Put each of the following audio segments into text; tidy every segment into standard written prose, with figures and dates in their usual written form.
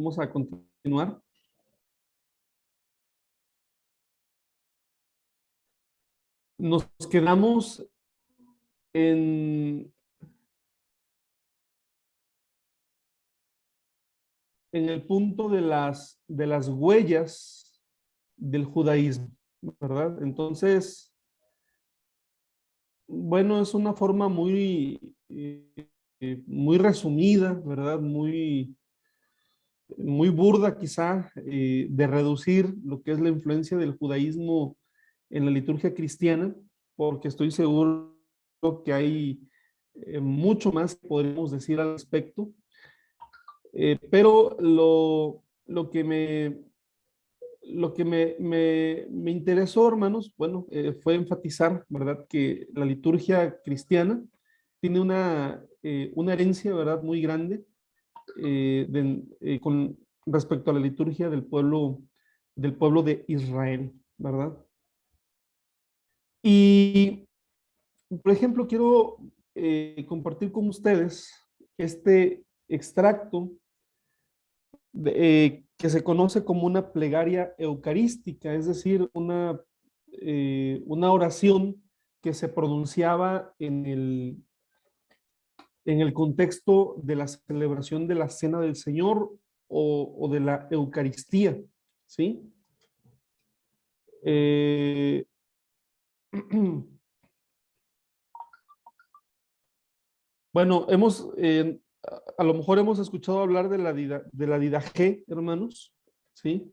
Vamos a continuar. Nos quedamos en el punto de las huellas del judaísmo, ¿verdad? Entonces, bueno, es una forma muy resumida, ¿verdad? Muy burda quizá, de reducir lo que es la influencia del judaísmo en la liturgia cristiana, porque estoy seguro que hay mucho más que podemos decir al respecto. Pero lo que me interesó, hermanos, bueno, fue enfatizar, ¿verdad?, que la liturgia cristiana tiene una herencia, ¿verdad?, muy grande con respecto a la liturgia del pueblo de Israel, ¿verdad? Y, por ejemplo, quiero compartir con ustedes este extracto que se conoce como una plegaria eucarística, es decir, una oración que se pronunciaba en el contexto de la celebración de la Cena del Señor o de la Eucaristía, ¿sí? Eh, bueno, a lo mejor hemos escuchado hablar de la Didaché, hermanos, ¿sí?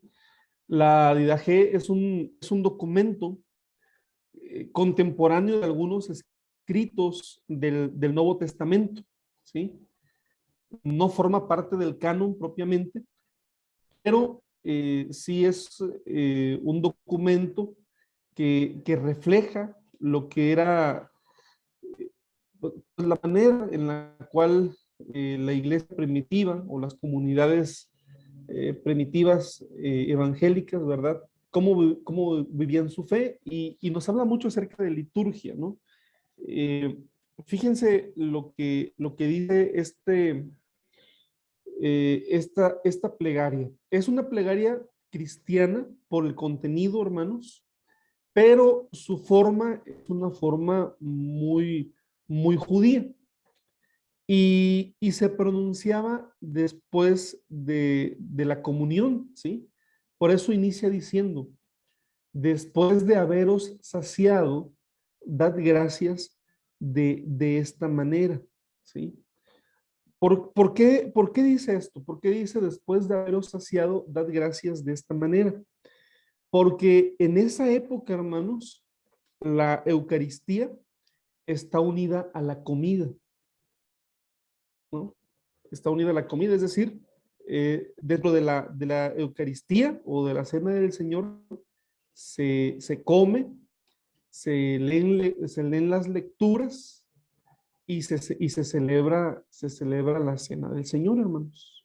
La Didaché es un documento contemporáneo de algunos escritos del Nuevo Testamento, ¿sí? No forma parte del canon propiamente, pero sí es un documento que refleja lo que era pues, la manera en la cual la iglesia primitiva o las comunidades primitivas evangélicas, ¿verdad? Cómo vivían su fe y nos habla mucho acerca de liturgia, ¿no? Eh, Fíjense lo que dice esta plegaria. Es una plegaria cristiana por el contenido, hermanos, pero su forma es una forma muy judía. Y se pronunciaba después de la comunión, ¿sí? Por eso inicia diciendo, después de haberos saciado, dad gracias de esta manera, ¿sí? Por qué dice esto? ¿Por qué dice después de haberos saciado, dad gracias de esta manera? Porque en esa época, hermanos, la Eucaristía está unida a la comida, ¿no? Está unida a la comida, es decir, dentro de la Eucaristía o de la Cena del Señor se come, se leen las lecturas y se celebra la Cena del Señor, hermanos.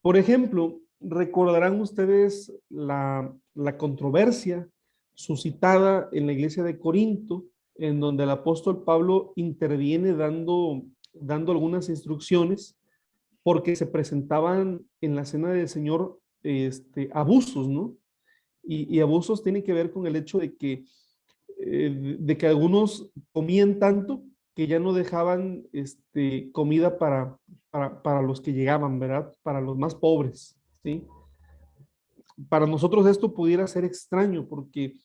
Por ejemplo, recordarán ustedes la controversia suscitada en la iglesia de Corinto, en donde el apóstol Pablo interviene dando algunas instrucciones porque se presentaban en la cena del Señor abusos, ¿no? Y abusos tienen que ver con el hecho de que algunos comían tanto que ya no dejaban comida para los que llegaban, ¿verdad? Para los más pobres, ¿sí? Para nosotros esto pudiera ser extraño porque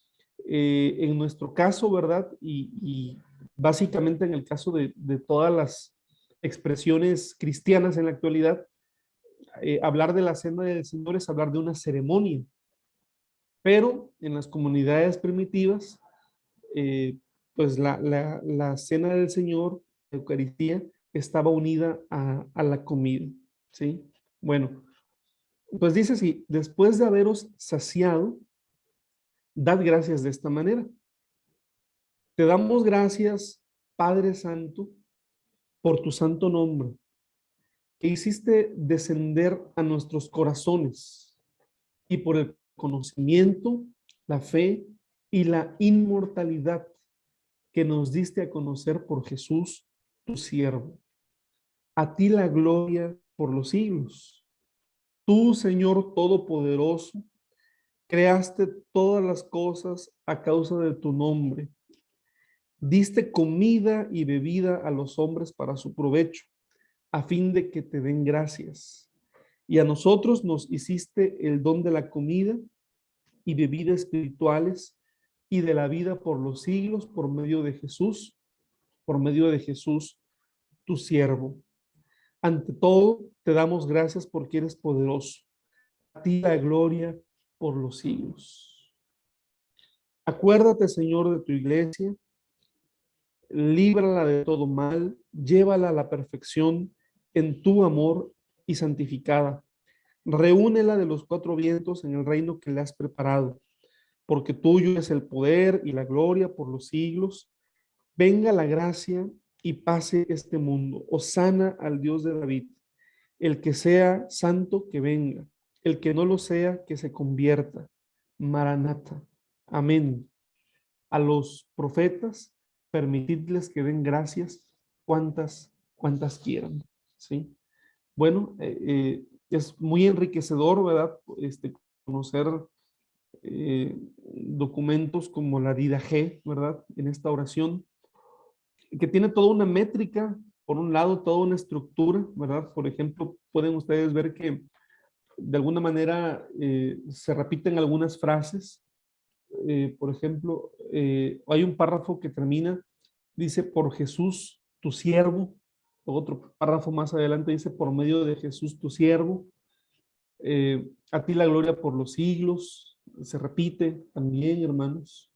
en nuestro caso, ¿verdad? Y básicamente en el caso de todas las expresiones cristianas en la actualidad, hablar de la cena del Señor es hablar de una ceremonia, pero en las comunidades primitivas, eh, pues la cena del Señor, la Eucaristía, estaba unida a la comida, ¿sí? Bueno, pues dice así, después de haberos saciado, dad gracias de esta manera. Te damos gracias, Padre Santo, por tu santo nombre, que hiciste descender a nuestros corazones y por el conocimiento, la fe y la inmortalidad que nos diste a conocer por Jesús, tu siervo. A ti la gloria por los siglos. Tú, Señor Todopoderoso, creaste todas las cosas a causa de tu nombre. Diste comida y bebida a los hombres para su provecho, a fin de que te den gracias. Y a nosotros nos hiciste el don de la comida y bebida espirituales y de la vida por los siglos por medio de Jesús, tu siervo. Ante todo, te damos gracias porque eres poderoso. A ti la gloria por los siglos. Acuérdate, Señor, de tu iglesia, líbrala de todo mal, llévala a la perfección en tu amor y santificada. Reúnela de los cuatro vientos en el reino que le has preparado, porque tuyo es el poder y la gloria por los siglos. Venga la gracia y pase este mundo. Hosana al Dios de David. El que sea santo, que venga. El que no lo sea, que se convierta. Maranata. Amén. A los profetas, permitidles que den gracias cuantas quieran. ¿Sí? Bueno, es muy enriquecedor, ¿verdad? Conocer documentos como la Didache, ¿verdad? En esta oración, que tiene toda una métrica, por un lado, toda una estructura, ¿verdad? Por ejemplo, pueden ustedes ver que de alguna manera se repiten algunas frases. Por ejemplo, hay un párrafo que termina, dice, por Jesús, tu siervo. Otro párrafo más adelante dice, por medio de Jesús, tu siervo. A ti la gloria por los siglos. Se repite también, hermanos.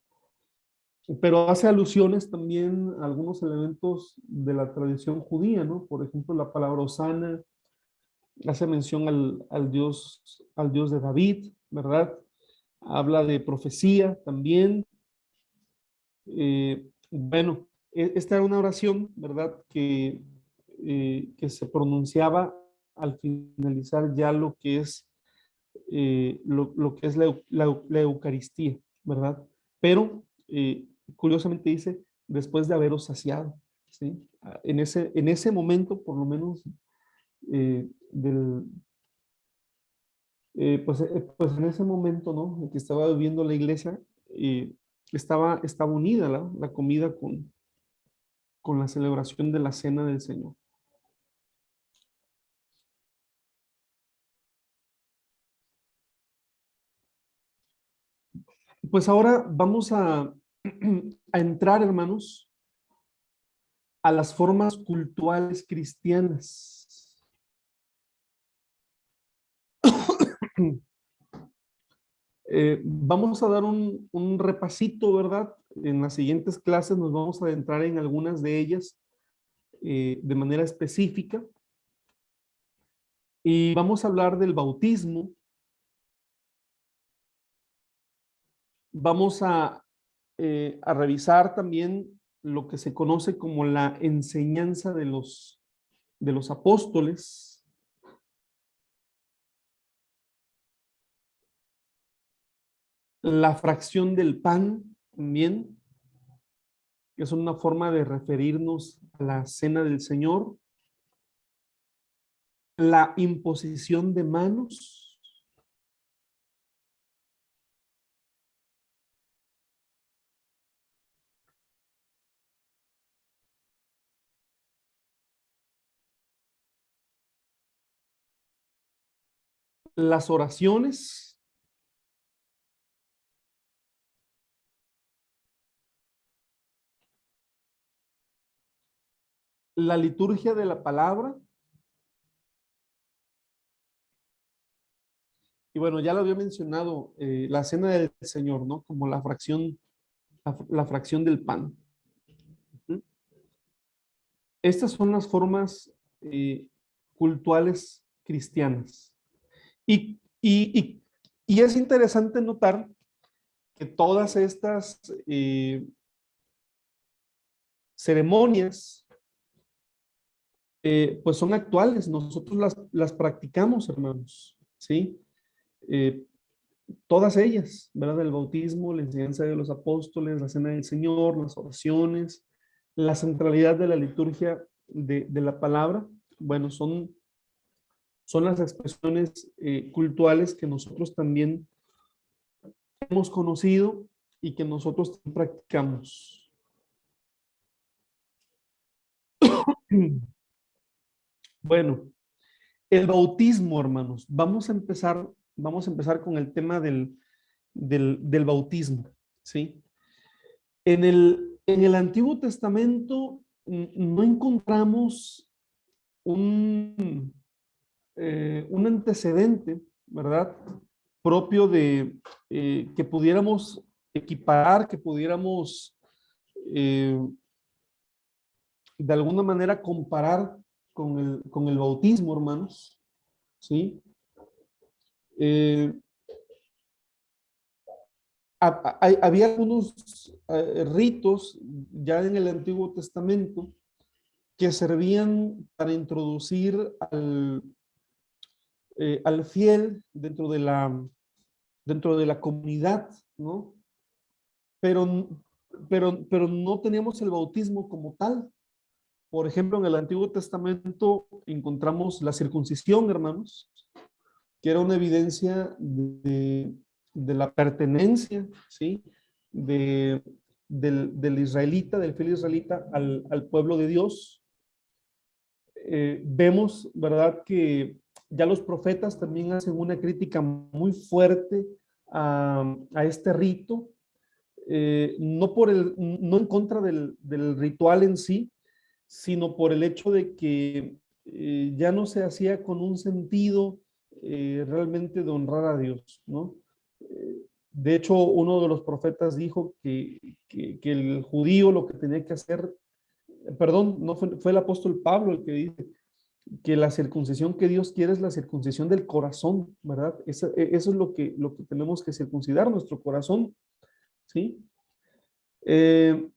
Pero hace alusiones también a algunos elementos de la tradición judía, ¿no? Por ejemplo, la palabra Hosana hace mención al Dios de David, ¿verdad? Habla de profecía también. Bueno, esta era una oración, ¿verdad? Que se pronunciaba al finalizar ya lo que es, lo que es la Eucaristía, ¿verdad? Pero curiosamente dice, después de haberos saciado, ¿sí? En ese momento, por lo menos, del, pues en ese momento, ¿no? En que estaba viviendo la iglesia, estaba unida la comida con la celebración de la cena del Señor. Pues ahora vamos a entrar, hermanos, a las formas cultuales cristianas. Vamos a dar un repasito, ¿verdad? En las siguientes clases nos vamos a adentrar en algunas de ellas de manera específica. Y vamos a hablar del bautismo. Vamos a revisar también lo que se conoce como la enseñanza de los apóstoles. La fracción del pan también, que es una forma de referirnos a la cena del Señor. La imposición de manos. Las oraciones. La liturgia de la palabra. Y bueno, ya lo había mencionado, la cena del Señor, ¿no? Como la fracción del pan. ¿Mm? Estas son las formas cultuales cristianas. Y, y, y, y es interesante notar que todas estas ceremonias, pues son actuales. Nosotros las practicamos, hermanos, ¿sí? Eh, todas ellas, ¿verdad? El bautismo, la enseñanza de los apóstoles, la cena del Señor, las oraciones, la centralidad de la liturgia de la palabra, bueno, son las expresiones cultuales que nosotros también hemos conocido y que nosotros practicamos. Bueno, el bautismo, hermanos. Vamos a empezar con el tema del bautismo, ¿sí? En el Antiguo Testamento no encontramos un antecedente, ¿verdad? Propio de que pudiéramos equiparar, que pudiéramos eh, de alguna manera comparar con el bautismo, hermanos, ¿sí? Eh, Había algunos ritos ya en el Antiguo Testamento que servían para introducir al fiel dentro de la comunidad, ¿no? Pero, pero no teníamos el bautismo como tal. Por ejemplo, en el Antiguo Testamento encontramos la circuncisión, hermanos, que era una evidencia de la pertenencia, ¿sí? De, del israelita, del fiel israelita al pueblo de Dios. Vemos, ¿verdad?, que ya los profetas también hacen una crítica muy fuerte a este rito, no en contra del ritual en sí, sino por el hecho de que ya no se hacía con un sentido realmente de honrar a Dios, ¿no? De hecho, uno de los profetas dijo que el judío lo que tenía que hacer, perdón, no fue el apóstol Pablo el que dice que la circuncisión que Dios quiere es la circuncisión del corazón, ¿verdad? Eso es lo que tenemos que circuncidar, nuestro corazón, ¿sí? Eh,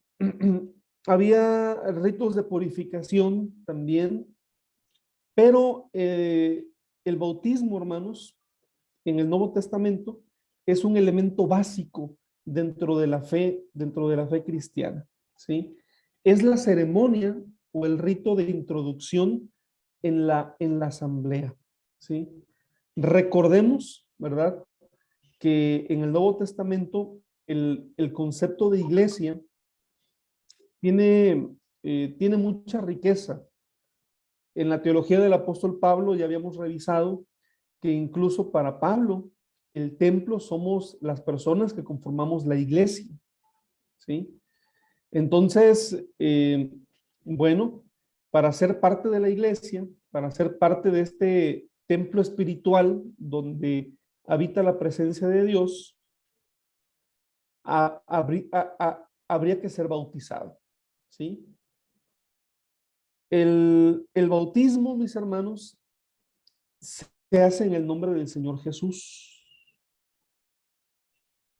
Había ritos de purificación también, pero el bautismo, hermanos, en el Nuevo Testamento es un elemento básico dentro de la fe cristiana, ¿sí? Es la ceremonia o el rito de introducción en la asamblea, ¿sí? Recordemos, ¿verdad?, que en el Nuevo Testamento el concepto de iglesia tiene mucha riqueza. En la teología del apóstol Pablo ya habíamos revisado que incluso para Pablo el templo somos las personas que conformamos la iglesia, ¿sí? Entonces, bueno, para ser parte de la iglesia, para ser parte de este templo espiritual donde habita la presencia de Dios, habría que ser bautizado, ¿sí? El bautismo, mis hermanos, se hace en el nombre del Señor Jesús.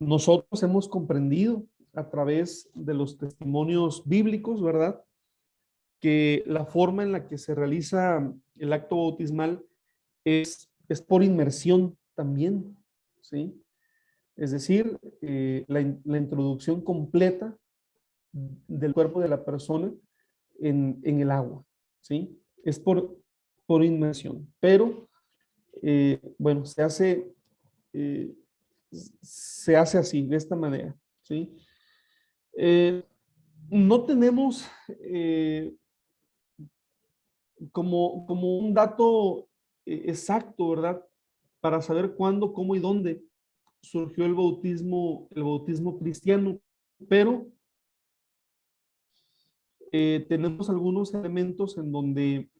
Nosotros hemos comprendido a través de los testimonios bíblicos, ¿verdad?, que la forma en la que se realiza el acto bautismal es por inmersión también, ¿sí? Es decir, la introducción completa del cuerpo de la persona en el agua, ¿sí? Es por inmersión, pero bueno, eh, se hace así, de esta manera, ¿sí? Eh, no tenemos como un dato exacto, ¿verdad?, para saber cuándo, cómo y dónde surgió el bautismo cristiano, pero tenemos algunos elementos en donde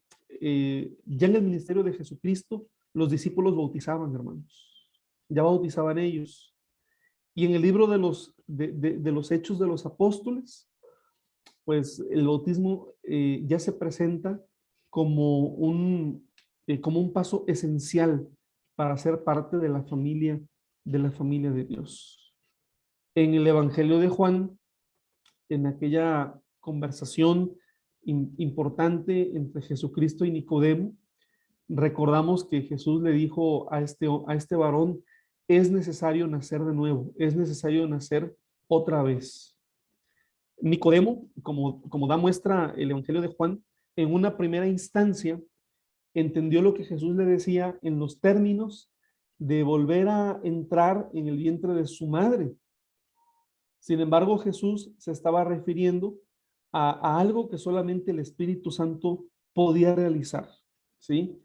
ya en el ministerio de Jesucristo los discípulos bautizaban, hermanos, ya bautizaban ellos. Y en el libro de los Hechos de los Apóstoles, pues el bautismo ya se presenta como un paso esencial para ser parte de la familia de Dios. En el Evangelio de Juan, en aquella conversación importante entre Jesucristo y Nicodemo, recordamos que Jesús le dijo a este varón, es necesario nacer de nuevo, es necesario nacer otra vez. Nicodemo, como da muestra el Evangelio de Juan, en una primera instancia entendió lo que Jesús le decía en los términos de volver a entrar en el vientre de su madre. Sin embargo, Jesús se estaba refiriendo a algo que solamente el Espíritu Santo podía realizar, ¿sí?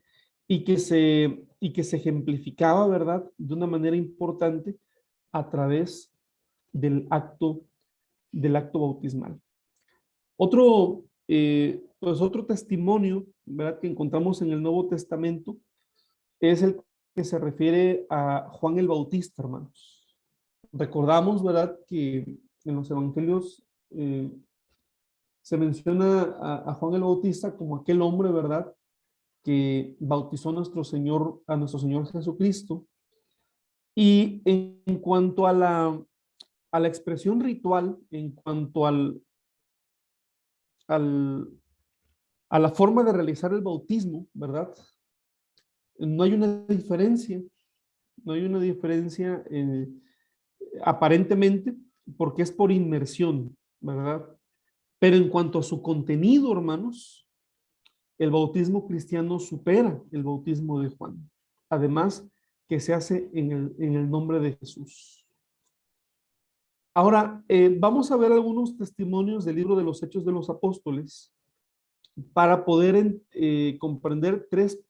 Y que se ejemplificaba, ¿verdad? De una manera importante a través del acto bautismal. Otro testimonio, ¿verdad?, que encontramos en el Nuevo Testamento es el que se refiere a Juan el Bautista, hermanos. Recordamos, ¿verdad?, que en los evangelios se menciona a Juan el Bautista como aquel hombre, ¿verdad?, que bautizó a nuestro Señor Jesucristo. Y en cuanto a la expresión ritual, en cuanto al, a la forma de realizar el bautismo, ¿verdad? No hay una diferencia, no hay una diferencia aparentemente, porque es por inmersión, ¿verdad? Pero en cuanto a su contenido, hermanos, el bautismo cristiano supera el bautismo de Juan. Además, que se hace en el nombre de Jesús. Ahora, vamos a ver algunos testimonios del libro de los Hechos de los Apóstoles para poder comprender tres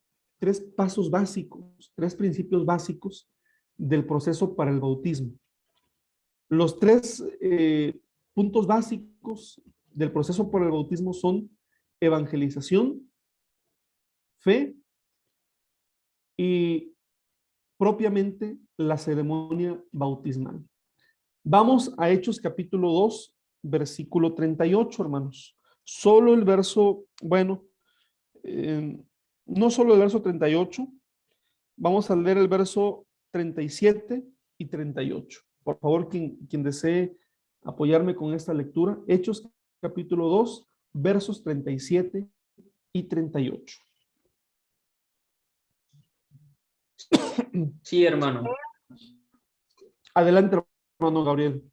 pasos básicos, tres principios básicos del proceso para el bautismo. Los tres puntos básicos del proceso para el bautismo son evangelización, fe y propiamente la ceremonia bautismal. Vamos a Hechos capítulo 2, versículo 38, hermanos. Solo el verso, bueno, no solo el verso 38, vamos a leer el verso 37 y 38. Por favor, quien desee apoyarme con esta lectura, Hechos capítulo 2, versos 37 y 38. Sí, hermano. Adelante, hermano Gabriel.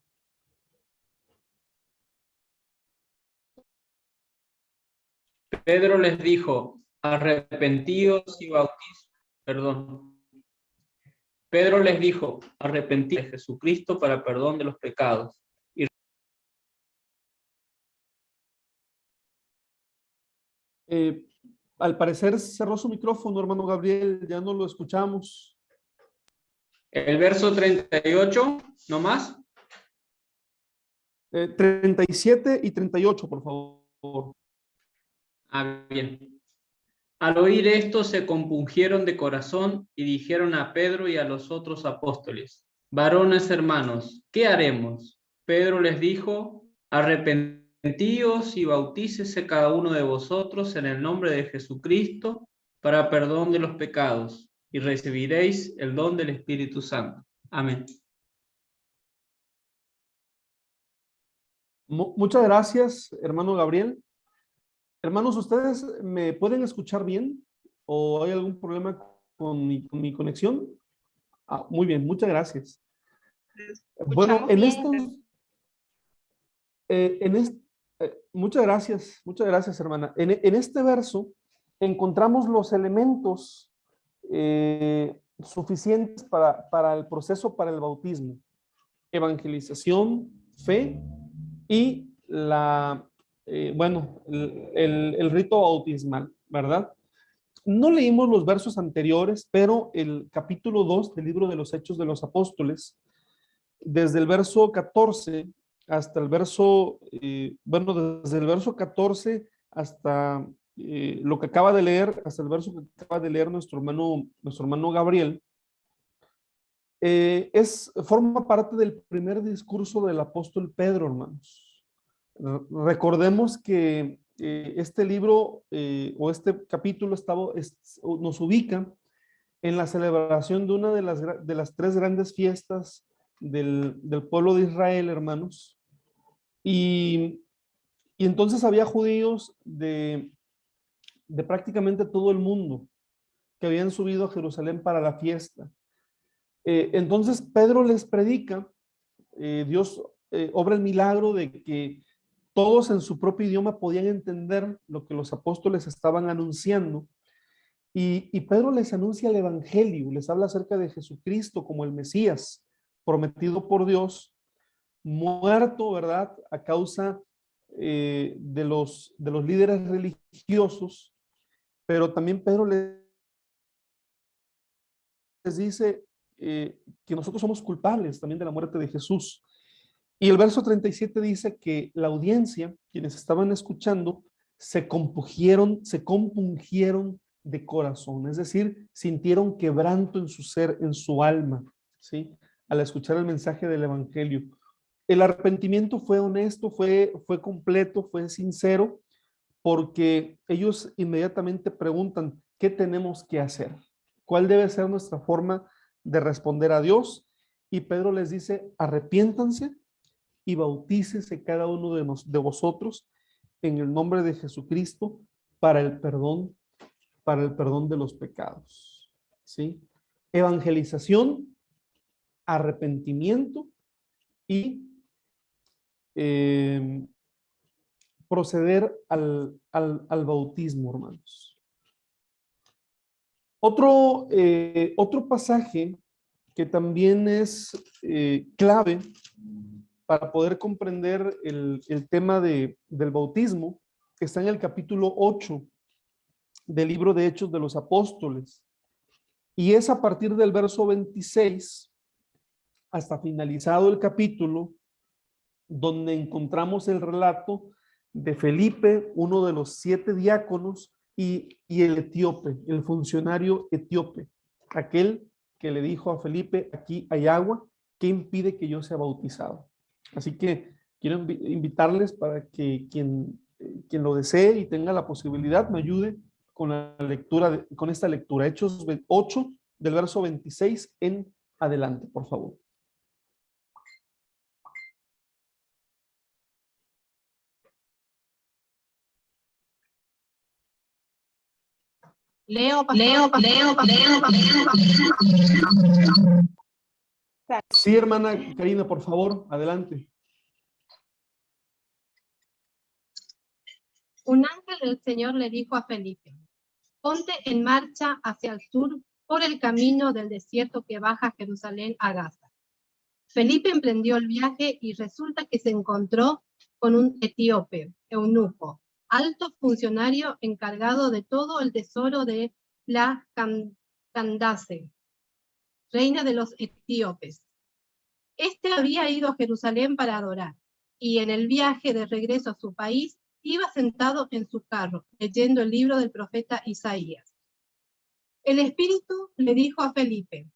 Pedro les dijo, arrepentíos y bautizaos. Perdón. Pedro les dijo, arrepentíos de Jesucristo para perdón de los pecados. Al parecer cerró su micrófono, hermano Gabriel, ya no lo escuchamos. El verso 38, ¿no más? 37 y 38, por favor. Ah, bien. Al oír esto se compungieron de corazón y dijeron a Pedro y a los otros apóstoles, varones hermanos, ¿qué haremos? Pedro les dijo, arrepentíos y bautícese cada uno de vosotros en el nombre de Jesucristo para perdón de los pecados y recibiréis el don del Espíritu Santo. Amén. Muchas gracias, hermano Gabriel. Hermanos, ¿ustedes me pueden escuchar bien? ¿O hay algún problema con mi conexión? Muy bien, muchas gracias. Bueno, muchas gracias, hermana. En este verso encontramos los elementos suficientes para el proceso para el bautismo: evangelización, fe y el rito bautismal, ¿verdad? No leímos los versos anteriores, pero el capítulo 2 del libro de los Hechos de los Apóstoles, desde el verso 14 hasta el verso, desde el verso 14 hasta lo que acaba de leer, hasta el verso que acaba de leer nuestro hermano Gabriel, forma parte del primer discurso del apóstol Pedro, hermanos. Recordemos que este libro o este capítulo nos ubica en la celebración de una de las tres grandes fiestas del pueblo de Israel, hermanos. Y entonces había judíos de prácticamente todo el mundo que habían subido a Jerusalén para la fiesta. Entonces Pedro les predica, Dios obra el milagro de que todos en su propio idioma podían entender lo que los apóstoles estaban anunciando. Y Pedro les anuncia el Evangelio, les habla acerca de Jesucristo como el Mesías prometido por Dios, muerto, ¿verdad? A causa de los líderes religiosos, pero también Pedro les dice que nosotros somos culpables también de la muerte de Jesús. Y el verso 37 dice que la audiencia, quienes estaban escuchando, se compungieron de corazón, es decir, sintieron quebranto en su ser, en su alma, ¿sí? Al escuchar el mensaje del Evangelio. El arrepentimiento fue honesto, fue completo, fue sincero, porque ellos inmediatamente preguntan, ¿qué tenemos que hacer? ¿Cuál debe ser nuestra forma de responder a Dios? Y Pedro les dice, arrepiéntanse y bautícese cada uno de vosotros en el nombre de Jesucristo para para el perdón de los pecados. ¿Sí? Evangelización, arrepentimiento y eh, proceder al bautismo, hermanos. Otro pasaje que también es clave para poder comprender el tema del bautismo, que está en el capítulo 8 del libro de Hechos de los Apóstoles. Y es a partir del verso 26 hasta finalizado el capítulo, donde encontramos el relato de Felipe, uno de los 7 diáconos, y el etíope, el funcionario etíope, aquel que le dijo a Felipe, aquí hay agua, ¿qué impide que yo sea bautizado? Así que quiero invitarles para que quien lo desee y tenga la posibilidad me ayude con la lectura, con esta lectura, Hechos 8, del verso 26 en adelante, por favor. Leo, Leo. Sí, hermana Karina, por favor, adelante. Un ángel del Señor le dijo a Felipe, ponte en marcha hacia el sur por el camino del desierto que baja a Jerusalén a Gaza. Felipe emprendió el viaje y resulta que se encontró con un etíope, eunuco, alto funcionario encargado de todo el tesoro de la Candace, reina de los etíopes. Este había ido a Jerusalén para adorar, y en el viaje de regreso a su país iba sentado en su carro, leyendo el libro del profeta Isaías. El Espíritu le dijo a Felipe,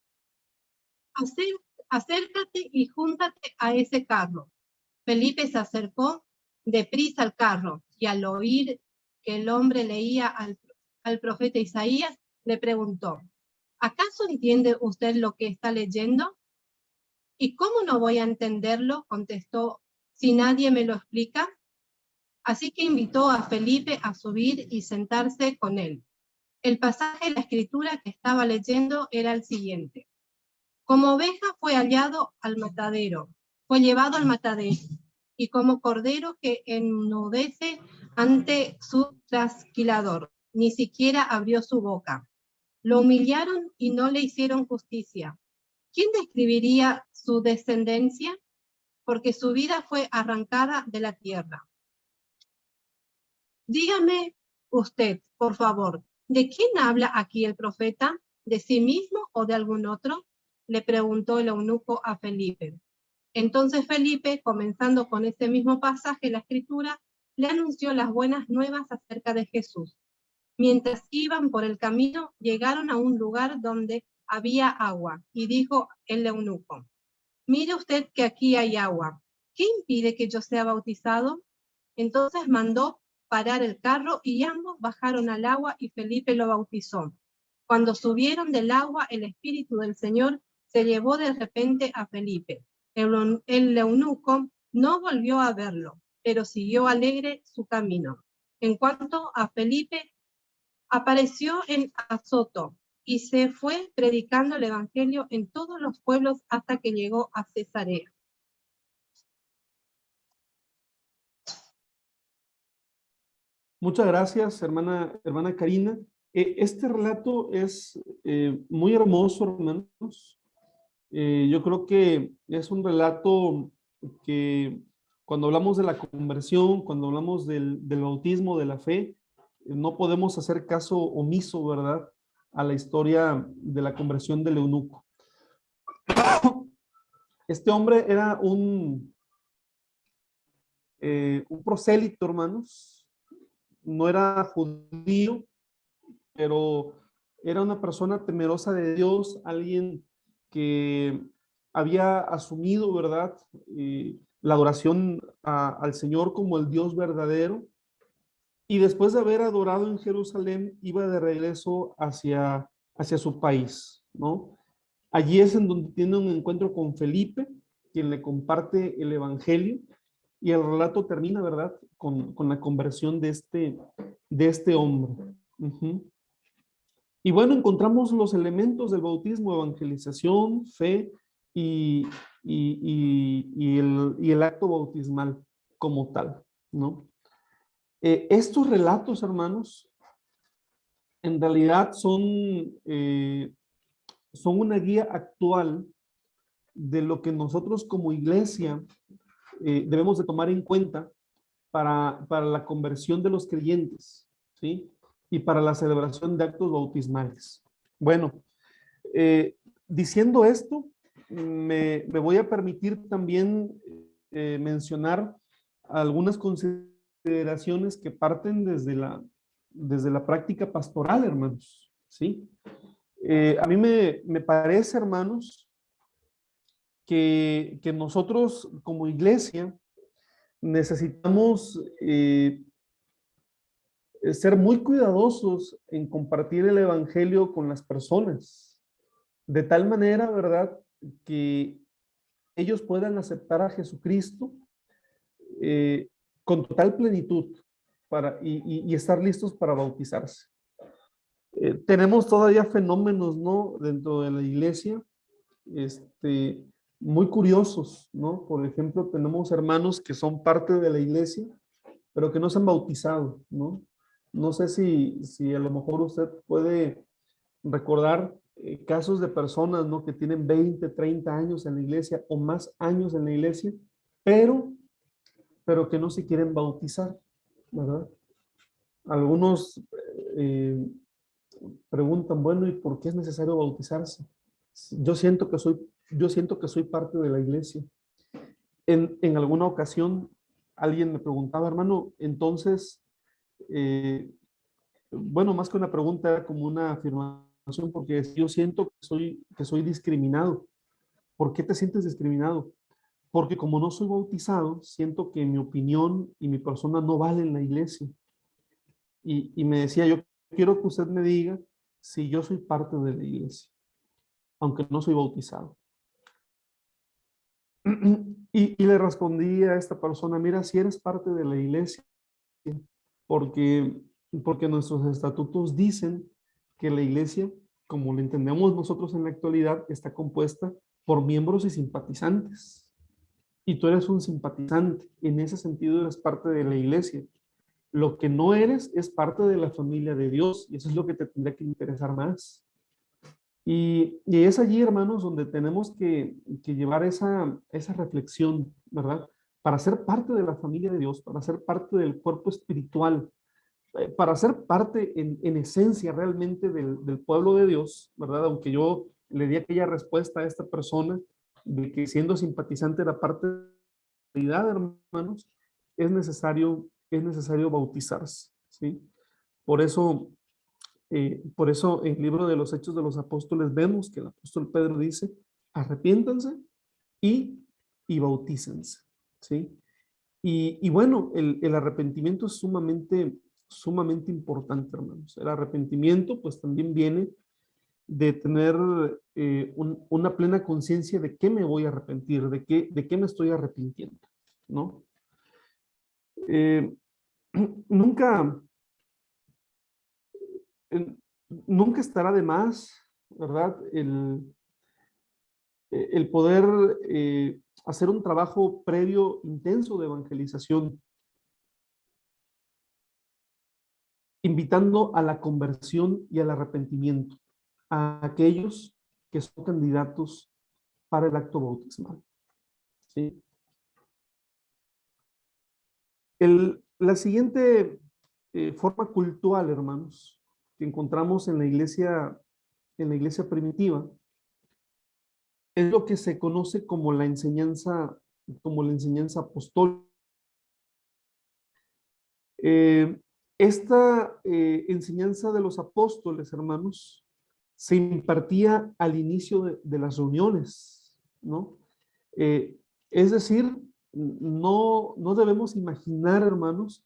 acércate y júntate a ese carro. Felipe se acercó deprisa al carro, y al oír que el hombre leía al profeta Isaías, le preguntó, ¿acaso entiende usted lo que está leyendo? ¿Y cómo no voy a entenderlo? Contestó, si nadie me lo explica. Así que invitó a Felipe a subir y sentarse con él. El pasaje de la escritura que estaba leyendo era el siguiente. Como oveja fue llevado al matadero, y como cordero que enmudece ante su trasquilador, ni siquiera abrió su boca. Lo humillaron y no le hicieron justicia. ¿Quién describiría su descendencia? Porque su vida fue arrancada de la tierra. Dígame usted, por favor, ¿de quién habla aquí el profeta? ¿De sí mismo o de algún otro? Le preguntó el eunuco a Felipe. Entonces Felipe, comenzando con ese mismo pasaje de la escritura, le anunció las buenas nuevas acerca de Jesús. Mientras iban por el camino, llegaron a un lugar donde había agua, y dijo el eunuco, mire usted que aquí hay agua. ¿Qué impide que yo sea bautizado? Entonces mandó parar el carro y ambos bajaron al agua y Felipe lo bautizó. Cuando subieron del agua, el Espíritu del Señor se llevó de repente a Felipe. El eunuco no volvió a verlo, pero siguió alegre su camino. En cuanto a Felipe, apareció en Azoto y se fue predicando el evangelio en todos los pueblos hasta que llegó a Cesarea. Muchas gracias, hermana Karina. Este relato es muy hermoso, hermanos. Yo creo que es un relato que cuando hablamos de la conversión, cuando hablamos del bautismo, de la fe, no podemos hacer caso omiso, ¿verdad?, a la historia de la conversión del eunuco. Este hombre era un prosélito, hermanos. No era judío, pero era una persona temerosa de Dios, alguien que había asumido, ¿verdad?, la adoración al Señor como el Dios verdadero. Y después de haber adorado en Jerusalén, iba de regreso hacia su país, ¿no? Allí es en donde tiene un encuentro con Felipe, quien le comparte el evangelio, y el relato termina, ¿verdad?, con la conversión de este hombre. Uh-huh. Y bueno, encontramos los elementos del bautismo: evangelización, fe y, y el acto bautismal como tal, ¿no? Estos relatos, hermanos, en realidad son una guía actual de lo que nosotros como iglesia debemos de tomar en cuenta para la conversión de los creyentes, ¿sí? Y para la celebración de actos bautismales. Bueno, diciendo esto, me voy a permitir también mencionar algunas consideraciones que parten desde la práctica pastoral, hermanos, ¿sí? A mí me parece, hermanos, que nosotros como iglesia necesitamos ser muy cuidadosos en compartir el evangelio con las personas, de tal manera, ¿verdad?, que ellos puedan aceptar a Jesucristo eh, con total plenitud y estar listos para bautizarse. Tenemos todavía fenómenos, ¿no?, dentro de la iglesia, muy curiosos, ¿no? Por ejemplo, tenemos hermanos que son parte de la iglesia, pero que no se han bautizado, ¿no? No sé si a lo mejor usted puede recordar casos de personas, ¿no?, que tienen 20, 30 años en la iglesia o más años en la iglesia, pero, pero que no se quieren bautizar, ¿verdad? Algunos eh, preguntan, bueno, ¿y por qué es necesario bautizarse? Yo siento que soy parte de la iglesia. En alguna ocasión alguien me preguntaba, hermano, entonces, bueno, más que una pregunta, era como una afirmación, porque yo siento que soy discriminado. ¿Por qué te sientes discriminado? Porque como no soy bautizado, siento que mi opinión y mi persona no vale en la iglesia. Y me decía, yo quiero que usted me diga si yo soy parte de la iglesia, aunque no soy bautizado. Y le respondí a esta persona, mira, si eres parte de la iglesia, porque, porque nuestros estatutos dicen que la iglesia, como la entendemos nosotros en la actualidad, está compuesta por miembros y simpatizantes. Y tú eres un simpatizante, en ese sentido eres parte de la iglesia. Lo que no eres es parte de la familia de Dios, y eso es lo que te tendría que interesar más. Y es allí, hermanos, donde tenemos que llevar esa reflexión, ¿verdad? Para ser parte de la familia de Dios, para ser parte del cuerpo espiritual, para ser parte en esencia realmente del pueblo de Dios, ¿verdad? Aunque yo le di aquella respuesta a esta persona de que siendo simpatizante era parte de la realidad, hermanos, es necesario bautizarse, ¿sí? Por eso en el libro de los Hechos de los Apóstoles vemos que el apóstol Pedro dice, arrepiéntanse y, y bautícense, ¿sí? Y bueno, el arrepentimiento es sumamente importante, hermanos. El arrepentimiento pues también viene de tener una plena conciencia de qué me voy a arrepentir, de qué me estoy arrepintiendo, ¿no? Eh, nunca, eh, nunca estará de más, ¿verdad? El poder hacer un trabajo previo intenso de evangelización. invitando a la conversión y al arrepentimiento a aquellos que son candidatos para el acto bautismal. ¿Sí? La siguiente forma cultural, hermanos, que encontramos en la iglesia primitiva, es lo que se conoce como la enseñanza apostólica. Esta enseñanza de los apóstoles, hermanos, se impartía al inicio de las reuniones, ¿no? Es decir, no debemos imaginar, hermanos,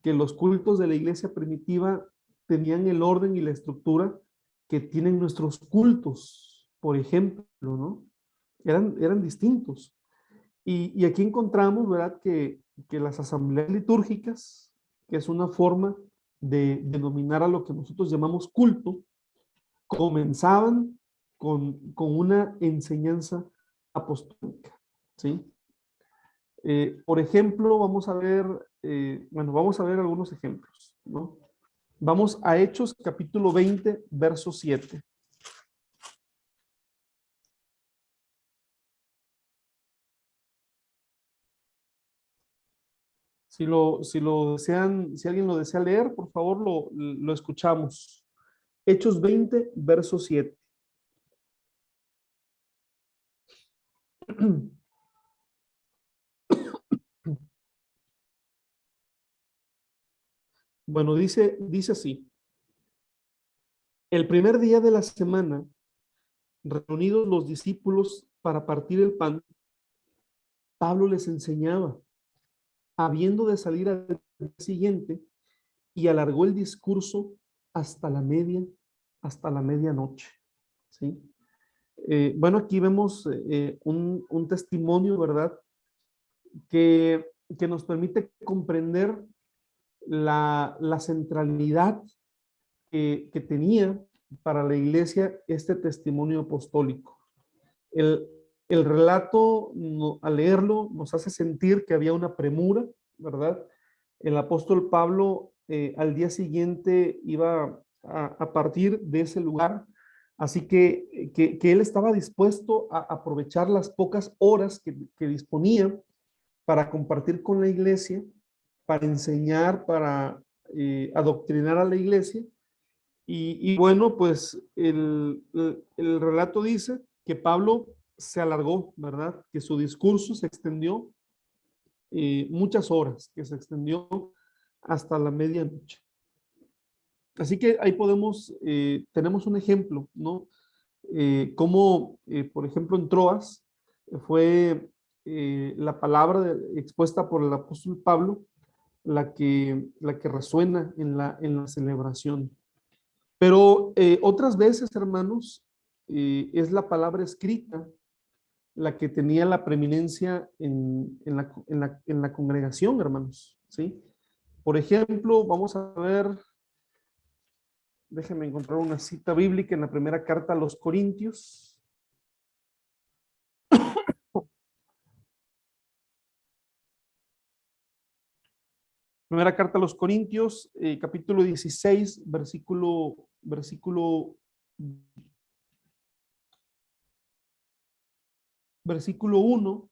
que los cultos de la iglesia primitiva tenían el orden y la estructura que tienen nuestros cultos, por ejemplo, ¿no? Eran distintos. Y aquí encontramos, ¿verdad?, que las asambleas litúrgicas, que es una forma de denominar a lo que nosotros llamamos culto, comenzaban con una enseñanza apostólica, ¿sí? Por ejemplo, vamos a ver algunos ejemplos, ¿no? Vamos a Hechos capítulo 20, verso 7. Si alguien lo desea leer, por favor, lo escuchamos. Hechos 20, verso 7. Bueno, dice así. El primer día de la semana, reunidos los discípulos para partir el pan, Pablo les enseñaba, habiendo de salir al día siguiente, y alargó el discurso hasta la medianoche. ¿Sí? Bueno, aquí vemos un testimonio, ¿verdad?, que nos permite comprender la centralidad que tenía para la iglesia este testimonio apostólico. El relato, al leerlo, nos hace sentir que había una premura, ¿verdad? El apóstol Pablo al día siguiente iba a partir de ese lugar, así que él estaba dispuesto a aprovechar las pocas horas que disponía para compartir con la iglesia, para enseñar, para adoctrinar a la iglesia. Y bueno, pues el relato dice que Pablo se alargó, ¿verdad? Que su discurso se extendió muchas horas, que se extendió hasta la medianoche. Así que ahí tenemos un ejemplo, ¿no? Como, por ejemplo, en Troas fue la palabra expuesta por el apóstol Pablo la que resuena en la celebración. Pero otras veces, hermanos, es la palabra escrita la que tenía la preeminencia en la congregación, hermanos, ¿sí? Por ejemplo, vamos a ver, déjenme encontrar una cita bíblica en la primera carta a los Corintios. Primera carta a los Corintios, capítulo 16, versículo 1.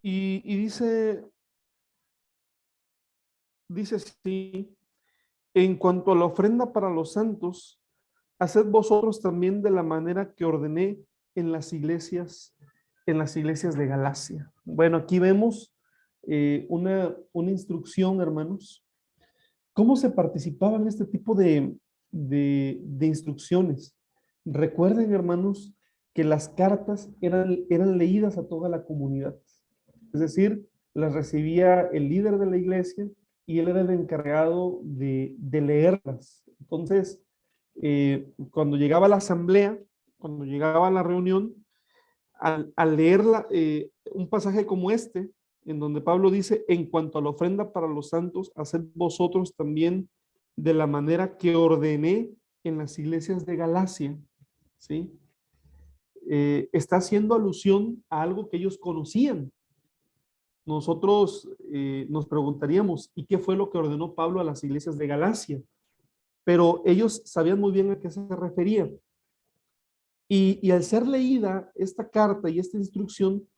Y dice así: en cuanto a la ofrenda para los santos, haced vosotros también de la manera que ordené en las iglesias de Galacia. Bueno, aquí vemos una instrucción, hermanos. ¿Cómo se participaba en este tipo de instrucciones? Recuerden, hermanos, que las cartas eran leídas a toda la comunidad. Es decir, las recibía el líder de la iglesia y él era el encargado de leerlas. Entonces, cuando llegaba la asamblea, cuando llegaba la reunión, al leer un pasaje como este, en donde Pablo dice, en cuanto a la ofrenda para los santos, haced vosotros también de la manera que ordené en las iglesias de Galacia, ¿sí? está haciendo alusión a algo que ellos conocían. Nosotros nos preguntaríamos, ¿y qué fue lo que ordenó Pablo a las iglesias de Galacia? Pero ellos sabían muy bien a qué se refería. Y al ser leída esta carta y esta instrucción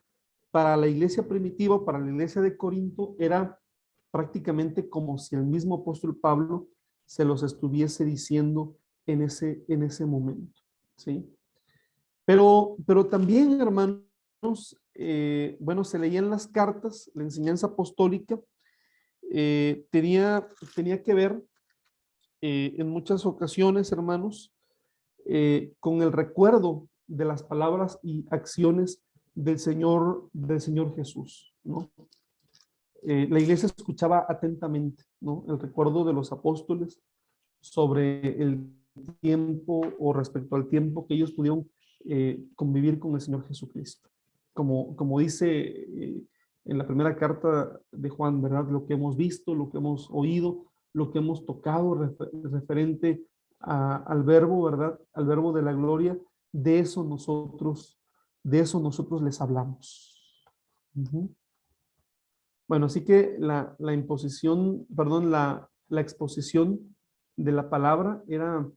para la iglesia primitiva, para la iglesia de Corinto, era prácticamente como si el mismo apóstol Pablo se los estuviese diciendo en ese momento, ¿sí? Pero también, hermanos, bueno, se leían las cartas, la enseñanza apostólica tenía que ver en muchas ocasiones, hermanos, con el recuerdo de las palabras y acciones del Señor Jesús, ¿no? La iglesia escuchaba atentamente, ¿no?, el recuerdo de los apóstoles sobre el tiempo o respecto al tiempo que ellos pudieron convivir con el Señor Jesucristo. Como dice en la primera carta de Juan, ¿verdad? Lo que hemos visto, lo que hemos oído, lo que hemos tocado referente al verbo, ¿verdad? Al verbo de la gloria, de eso nosotros les hablamos. Uh-huh. Bueno, así que la exposición de la palabra era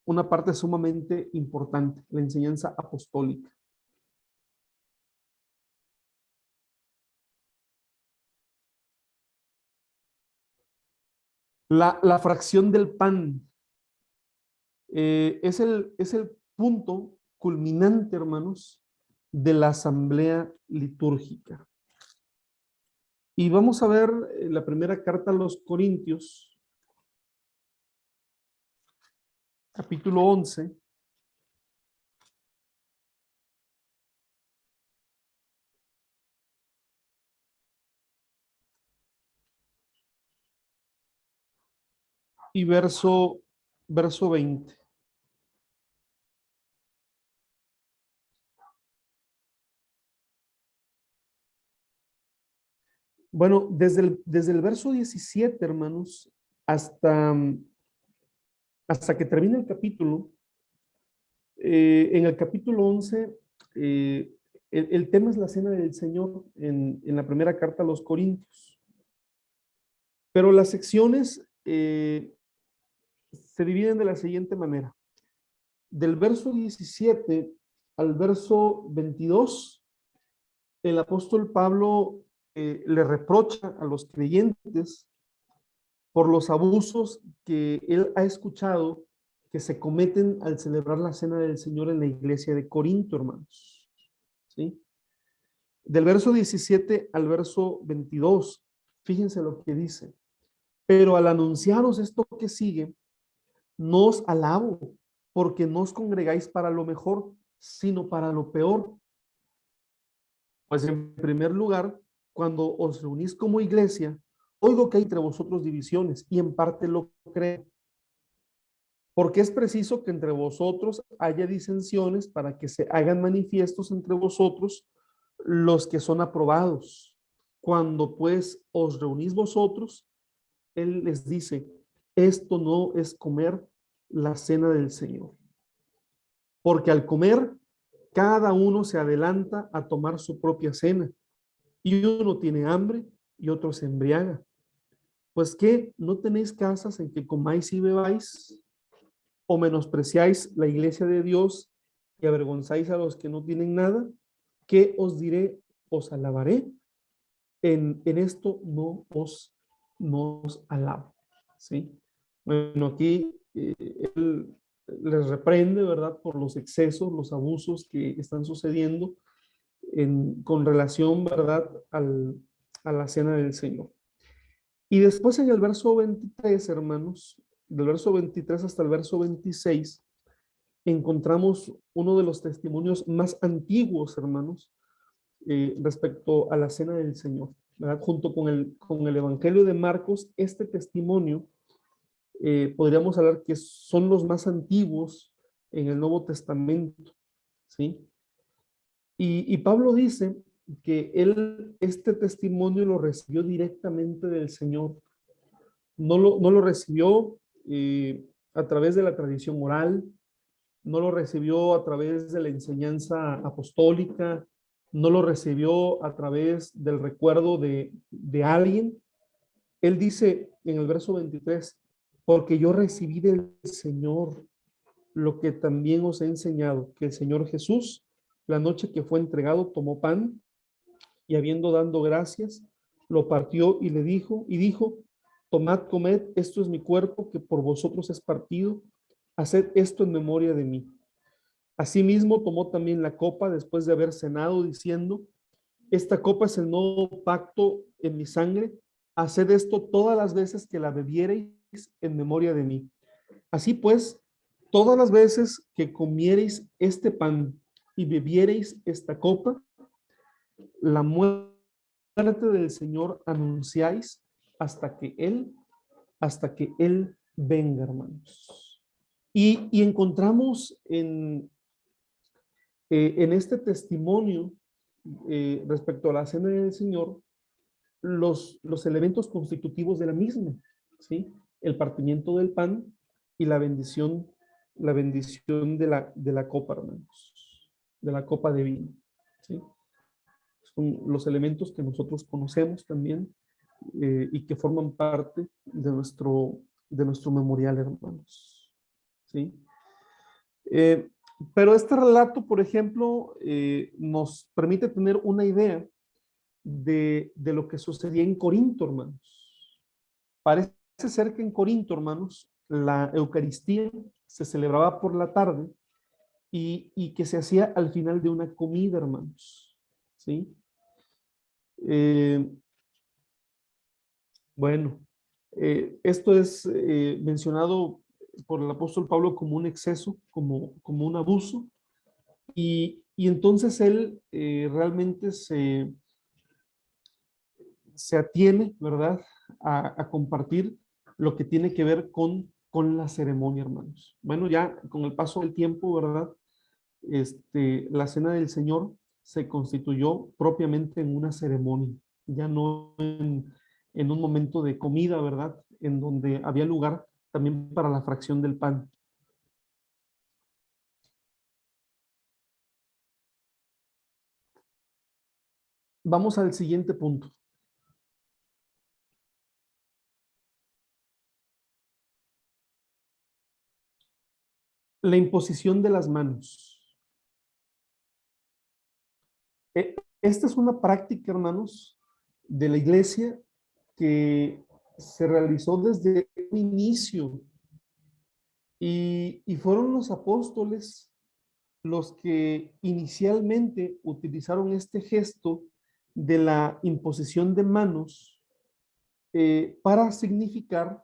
una parte sumamente importante, la enseñanza apostólica. La fracción del pan es el punto culminante, hermanos, de la asamblea litúrgica. Y vamos a ver la primera carta a los Corintios, capítulo 11. Y verso 20. Bueno, desde el verso 17, hermanos, hasta que termine el capítulo, en el capítulo 11, el tema es la cena del Señor en la primera carta a los Corintios. Pero las secciones se dividen de la siguiente manera. Del verso 17 al verso 22, el apóstol Pablo le reprocha a los creyentes por los abusos que él ha escuchado que se cometen al celebrar la cena del Señor en la iglesia de Corinto, hermanos. ¿Sí? Del verso 17 al verso 22, fíjense lo que dice. Pero al anunciaros esto que sigue, no os alabo, porque no os congregáis para lo mejor, sino para lo peor. Pues en primer lugar, cuando os reunís como iglesia, oigo que hay entre vosotros divisiones, y en parte lo creo. Porque es preciso que entre vosotros haya disensiones para que se hagan manifiestos entre vosotros los que son aprobados. Cuando pues os reunís vosotros, él les dice, esto no es comer la cena del Señor. Porque al comer, cada uno se adelanta a tomar su propia cena, y uno tiene hambre y otro se embriaga. Pues ¿qué? ¿No tenéis casas en que comáis y bebáis? ¿O menospreciáis la iglesia de Dios y avergonzáis a los que no tienen nada? ¿Qué os diré? Os alabaré. En esto no os alabo. ¿Sí? Bueno, aquí él les reprende, ¿verdad?, por los excesos, los abusos que están sucediendo con relación, ¿verdad?, a la cena del Señor. Y después en el verso 23, hermanos, del verso 23 hasta el verso 26, encontramos uno de los testimonios más antiguos, hermanos, respecto a la cena del Señor, ¿verdad? Junto con el Evangelio de Marcos, este testimonio podríamos hablar que son los más antiguos en el Nuevo Testamento, ¿sí? Y Pablo dice que él este testimonio lo recibió directamente del Señor. No lo recibió a través de la tradición oral, no lo recibió a través de la enseñanza apostólica, no lo recibió a través del recuerdo de alguien. Él dice en el verso 23, porque yo recibí del Señor lo que también os he enseñado, que el Señor Jesús, la noche que fue entregado, tomó pan y habiendo dado gracias, lo partió y dijo, tomad, comed, esto es mi cuerpo que por vosotros es partido, haced esto en memoria de mí. Asimismo tomó también la copa después de haber cenado, diciendo, esta copa es el nuevo pacto en mi sangre, haced esto todas las veces que la bebiereis en memoria de mí. Así pues, todas las veces que comiereis este pan y bebiereis esta copa, la muerte del Señor anunciáis hasta que Él venga, hermanos. Y encontramos en este testimonio respecto a la cena del Señor los elementos constitutivos de la misma, ¿sí? El partimiento del pan y la bendición de la copa, hermanos, de la copa de vino, ¿sí? Son los elementos que nosotros conocemos también y que forman parte de nuestro memorial, hermanos, ¿sí? Pero este relato, por ejemplo, nos permite tener una idea de lo que sucedía en Corinto, hermanos. Parece ser que en Corinto, hermanos, la Eucaristía se celebraba por la tarde y que se hacía al final de una comida, hermanos, ¿sí? Bueno, esto es mencionado por el apóstol Pablo como un exceso, como un abuso, y entonces él realmente se atiene, ¿verdad?, a compartir lo que tiene que ver con la ceremonia, hermanos. Bueno, ya con el paso del tiempo, ¿verdad?, la cena del Señor se constituyó propiamente en una ceremonia, ya no en un momento de comida, ¿verdad?, en donde había lugar también para la fracción del pan. Vamos al siguiente punto. La imposición de las manos. Esta es una práctica, hermanos, de la iglesia que se realizó desde el inicio y fueron los apóstoles los que inicialmente utilizaron este gesto de la imposición de manos para significar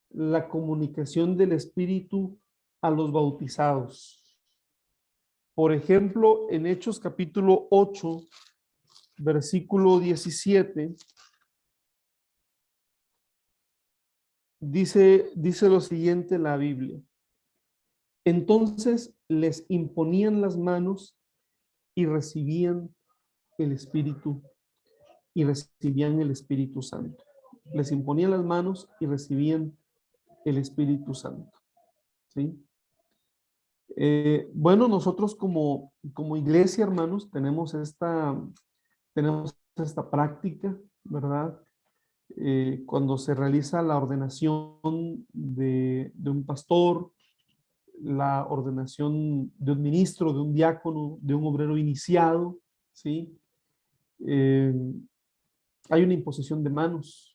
la comunicación del Espíritu a los bautizados. Por ejemplo, en Hechos capítulo 8, versículo 17, dice lo siguiente la Biblia. Entonces les imponían las manos y recibían el Espíritu Santo. Les imponían las manos y recibían el Espíritu Santo. ¿Sí? Bueno, nosotros como iglesia, hermanos, tenemos esta práctica, ¿verdad? Cuando se realiza la ordenación de un pastor, la ordenación de un ministro, de un diácono, de un obrero iniciado, ¿sí? Hay una imposición de manos.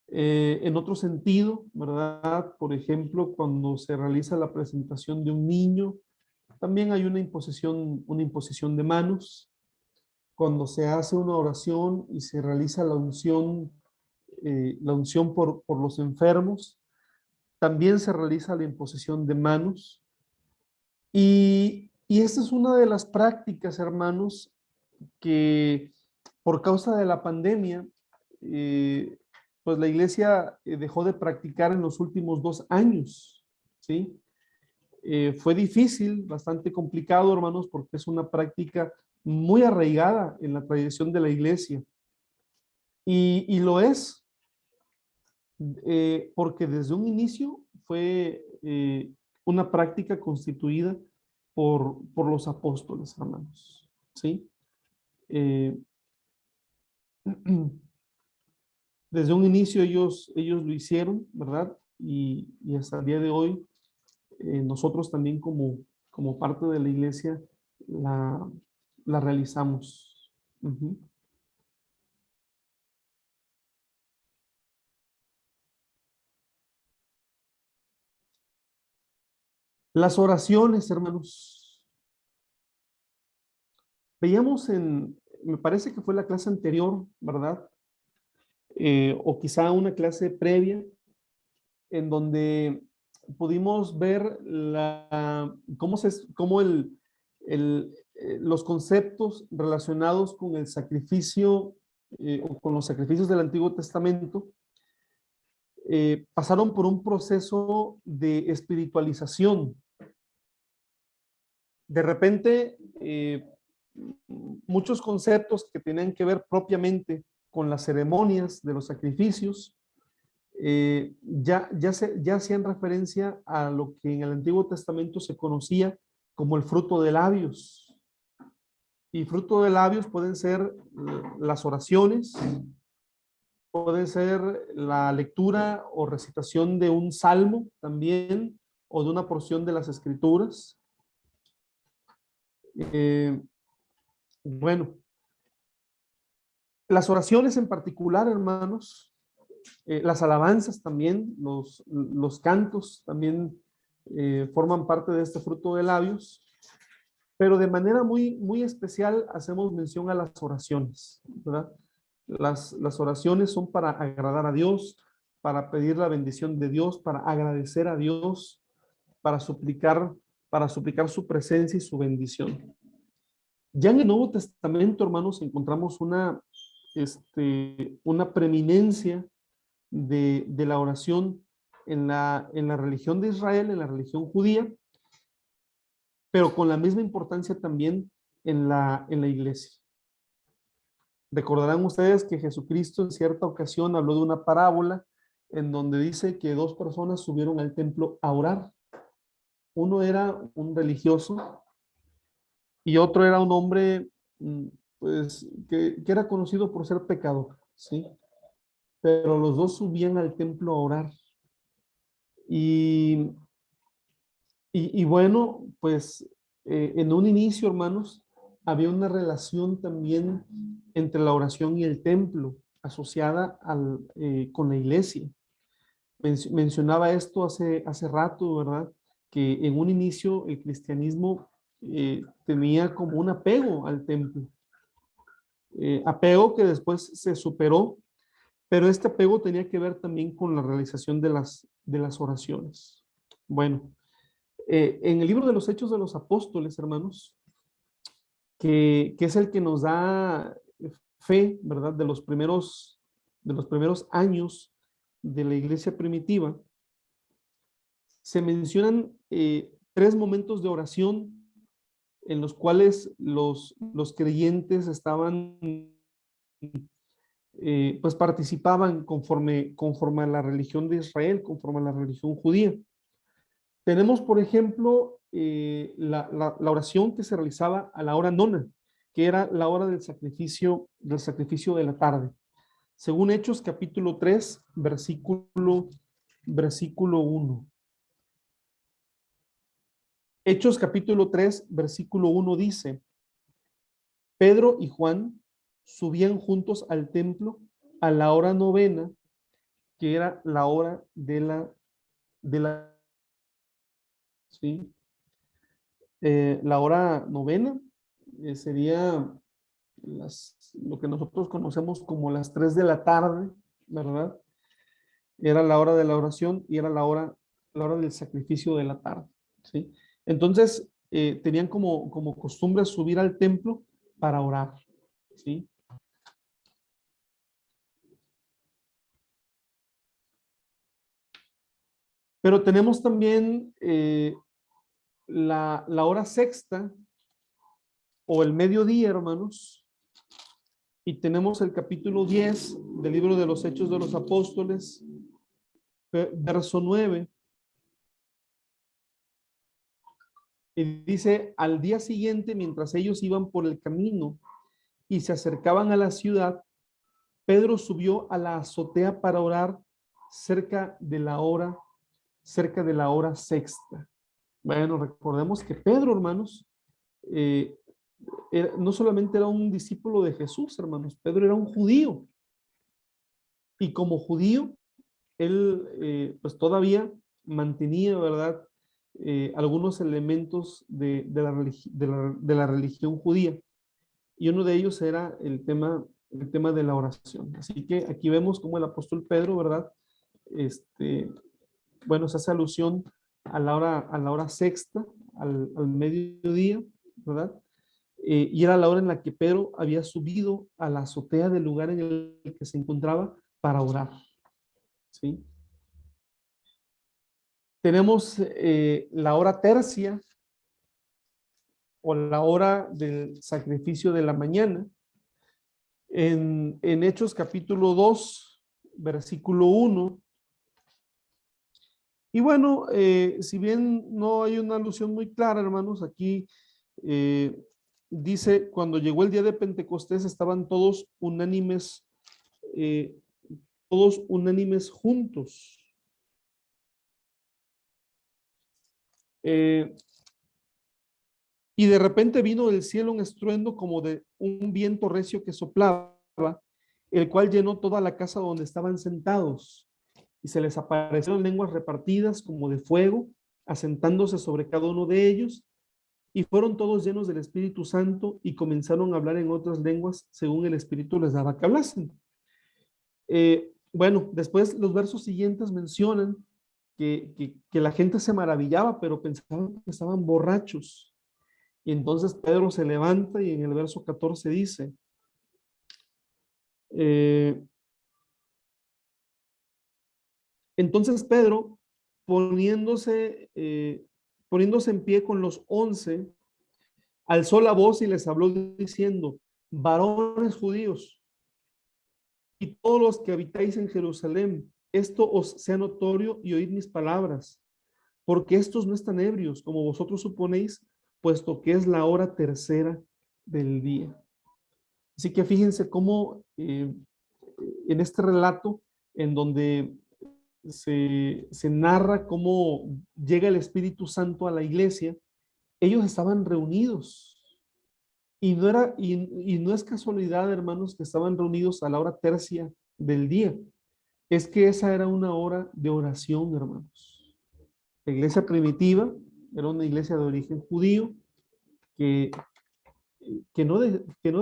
En otro sentido, ¿verdad? Por ejemplo, cuando se realiza la presentación de un niño, también hay una imposición de manos. Cuando se hace una oración y se realiza la unción por los enfermos, también se realiza la imposición de manos. Y esta es una de las prácticas, hermanos, que por causa de la pandemia, pues la iglesia dejó de practicar en los últimos 2 años, ¿sí? Fue difícil, bastante complicado, hermanos, porque es una práctica muy arraigada en la tradición de la iglesia. Y lo es, porque desde un inicio una práctica constituida por los apóstoles, hermanos, ¿sí? Desde un inicio ellos lo hicieron, ¿verdad? Y hasta el día de hoy, nosotros también como parte de la iglesia la realizamos. Ujú. Las oraciones, hermanos. Veíamos me parece que fue la clase anterior, ¿verdad? O quizá una clase previa, en donde pudimos ver los conceptos relacionados con el sacrificio o con los sacrificios del Antiguo Testamento pasaron por un proceso de espiritualización. De repente, muchos conceptos que tenían que ver propiamente con las ceremonias de los sacrificios, ya hacían referencia a lo que en el Antiguo Testamento se conocía como el fruto de labios. Y fruto de labios pueden ser las oraciones, puede ser la lectura o recitación de un salmo también, o de una porción de las Escrituras. Bueno, las oraciones en particular, hermanos, las alabanzas también, los cantos también forman parte de este fruto de labios, pero de manera muy, muy especial hacemos mención a las oraciones, ¿verdad? Las oraciones son para agradar a Dios, para pedir la bendición de Dios, para agradecer a Dios, para suplicar su presencia y su bendición. Ya en el Nuevo Testamento, hermanos, encontramos una preeminencia de la oración en la religión de Israel, en la religión judía, pero con la misma importancia también en la iglesia. Recordarán ustedes que Jesucristo en cierta ocasión habló de una parábola en donde dice que dos personas subieron al templo a orar. Uno era un religioso y otro era un hombre pues, que era conocido por ser pecador, ¿sí? Pero los dos subían al templo a orar. Y bueno, pues en un inicio, hermanos, había una relación también entre la oración y el templo, asociada con la iglesia. Mencionaba esto hace rato, ¿verdad? Que en un inicio el cristianismo tenía como un apego al templo. Apego que después se superó, pero este apego tenía que ver también con la realización de las oraciones. Bueno, en el libro de los Hechos de los Apóstoles, hermanos, que es el que nos da fe, ¿verdad? De los primeros años de la iglesia primitiva, se mencionan 3 momentos de oración en los cuales los creyentes estaban, pues participaban conforme a la religión de Israel, conforme a la religión judía. Tenemos, por ejemplo, la oración que se realizaba a la hora nona, que era la hora del sacrificio de la tarde. Según Hechos capítulo 3, versículo 1. Hechos capítulo 3, versículo 1 dice: Pedro y Juan subían juntos al templo a la hora novena, que era la hora de la ¿sí? La hora novena sería lo que nosotros conocemos como las 3 de la tarde, ¿verdad? Era la hora de la oración y era la hora del sacrificio de la tarde, ¿sí? Entonces, tenían como costumbre subir al templo para orar, ¿sí? Pero tenemos también la hora sexta o el mediodía, hermanos, y tenemos el capítulo 10 del libro de los Hechos de los Apóstoles, verso 9, Y dice, al día siguiente, mientras ellos iban por el camino y se acercaban a la ciudad, Pedro subió a la azotea para orar cerca de la hora sexta. Bueno, recordemos que Pedro, hermanos, no solamente era un discípulo de Jesús, hermanos, Pedro era un judío. Y como judío, él pues todavía mantenía, ¿verdad? Algunos elementos de la religión judía. Y uno de ellos era el tema de la oración. Así que aquí vemos cómo el apóstol Pedro, ¿verdad? Bueno, se hace alusión a la hora sexta, al mediodía, ¿verdad? Y era la hora en la que Pedro había subido a la azotea del lugar en el que se encontraba para orar. ¿Sí? Tenemos la hora tercia o la hora del sacrificio de la mañana. En Hechos capítulo 2, versículo 1. Y bueno, si bien no hay una alusión muy clara, hermanos, aquí dice, cuando llegó el día de Pentecostés estaban eh, todos unánimes juntos. Y de repente vino del cielo un estruendo como de un viento recio que soplaba, el cual llenó toda la casa donde estaban sentados. Y se les aparecieron lenguas repartidas como de fuego, asentándose sobre cada uno de ellos, y fueron todos llenos del Espíritu Santo y comenzaron a hablar en otras lenguas según el Espíritu les daba que hablasen. Bueno, después los versos siguientes mencionan que la gente se maravillaba, pero pensaban que estaban borrachos. Y entonces Pedro se levanta y en el verso 14 dice, entonces Pedro, poniéndose en pie con los 11, alzó la voz y les habló diciendo, varones judíos y todos los que habitáis en Jerusalén, esto os sea notorio y oíd mis palabras, porque estos no están ebrios, como vosotros suponéis, puesto que es la hora tercera del día. Así que fíjense cómo en este relato, en donde se narra cómo llega el Espíritu Santo a la iglesia, ellos estaban reunidos. Y no es casualidad, hermanos, que estaban reunidos a la hora tercia del día. Es que esa era una hora de oración, hermanos. La iglesia primitiva era una iglesia de origen judío que, que no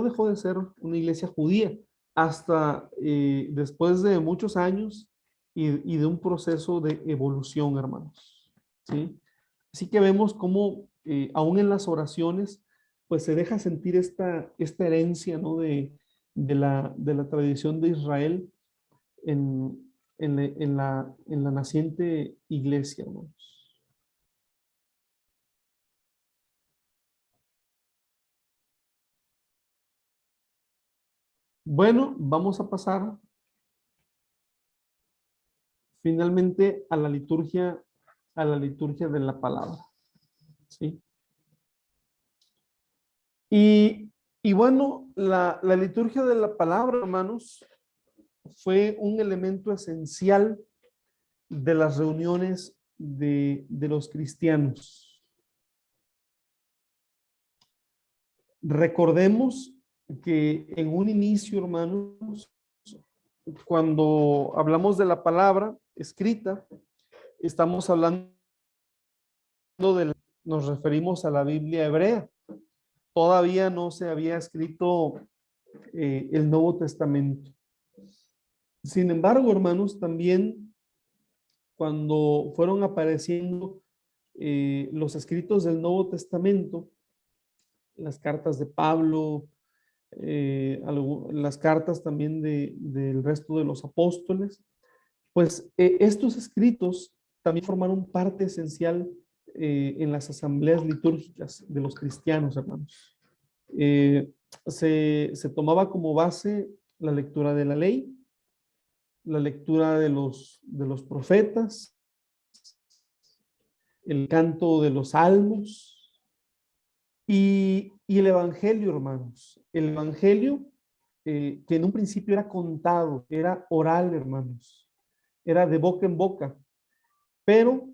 dejó de ser una iglesia judía hasta después de muchos años y de un proceso de evolución, hermanos. ¿Sí? Así que vemos cómo aún en las oraciones, pues se deja sentir esta herencia, ¿no? De la tradición de Israel en la naciente iglesia, hermanos. Bueno, vamos a pasar finalmente a la liturgia de la palabra. ¿Sí? Y bueno, la liturgia de la palabra, hermanos, fue un elemento esencial de las reuniones de los cristianos. Recordemos que en un inicio, hermanos, cuando hablamos de la palabra escrita, estamos hablando nos referimos a la Biblia hebrea. Todavía no se había escrito el Nuevo Testamento. Sin embargo, hermanos, también cuando fueron apareciendo los escritos del Nuevo Testamento, las cartas de Pablo, las cartas también del resto de los apóstoles, pues estos escritos también formaron parte esencial en las asambleas litúrgicas de los cristianos, hermanos. Se tomaba como base la lectura de la ley, la lectura de los profetas, el canto de los salmos, Y el Evangelio, hermanos, el Evangelio que en un principio era contado, era oral, hermanos, era de boca en boca, pero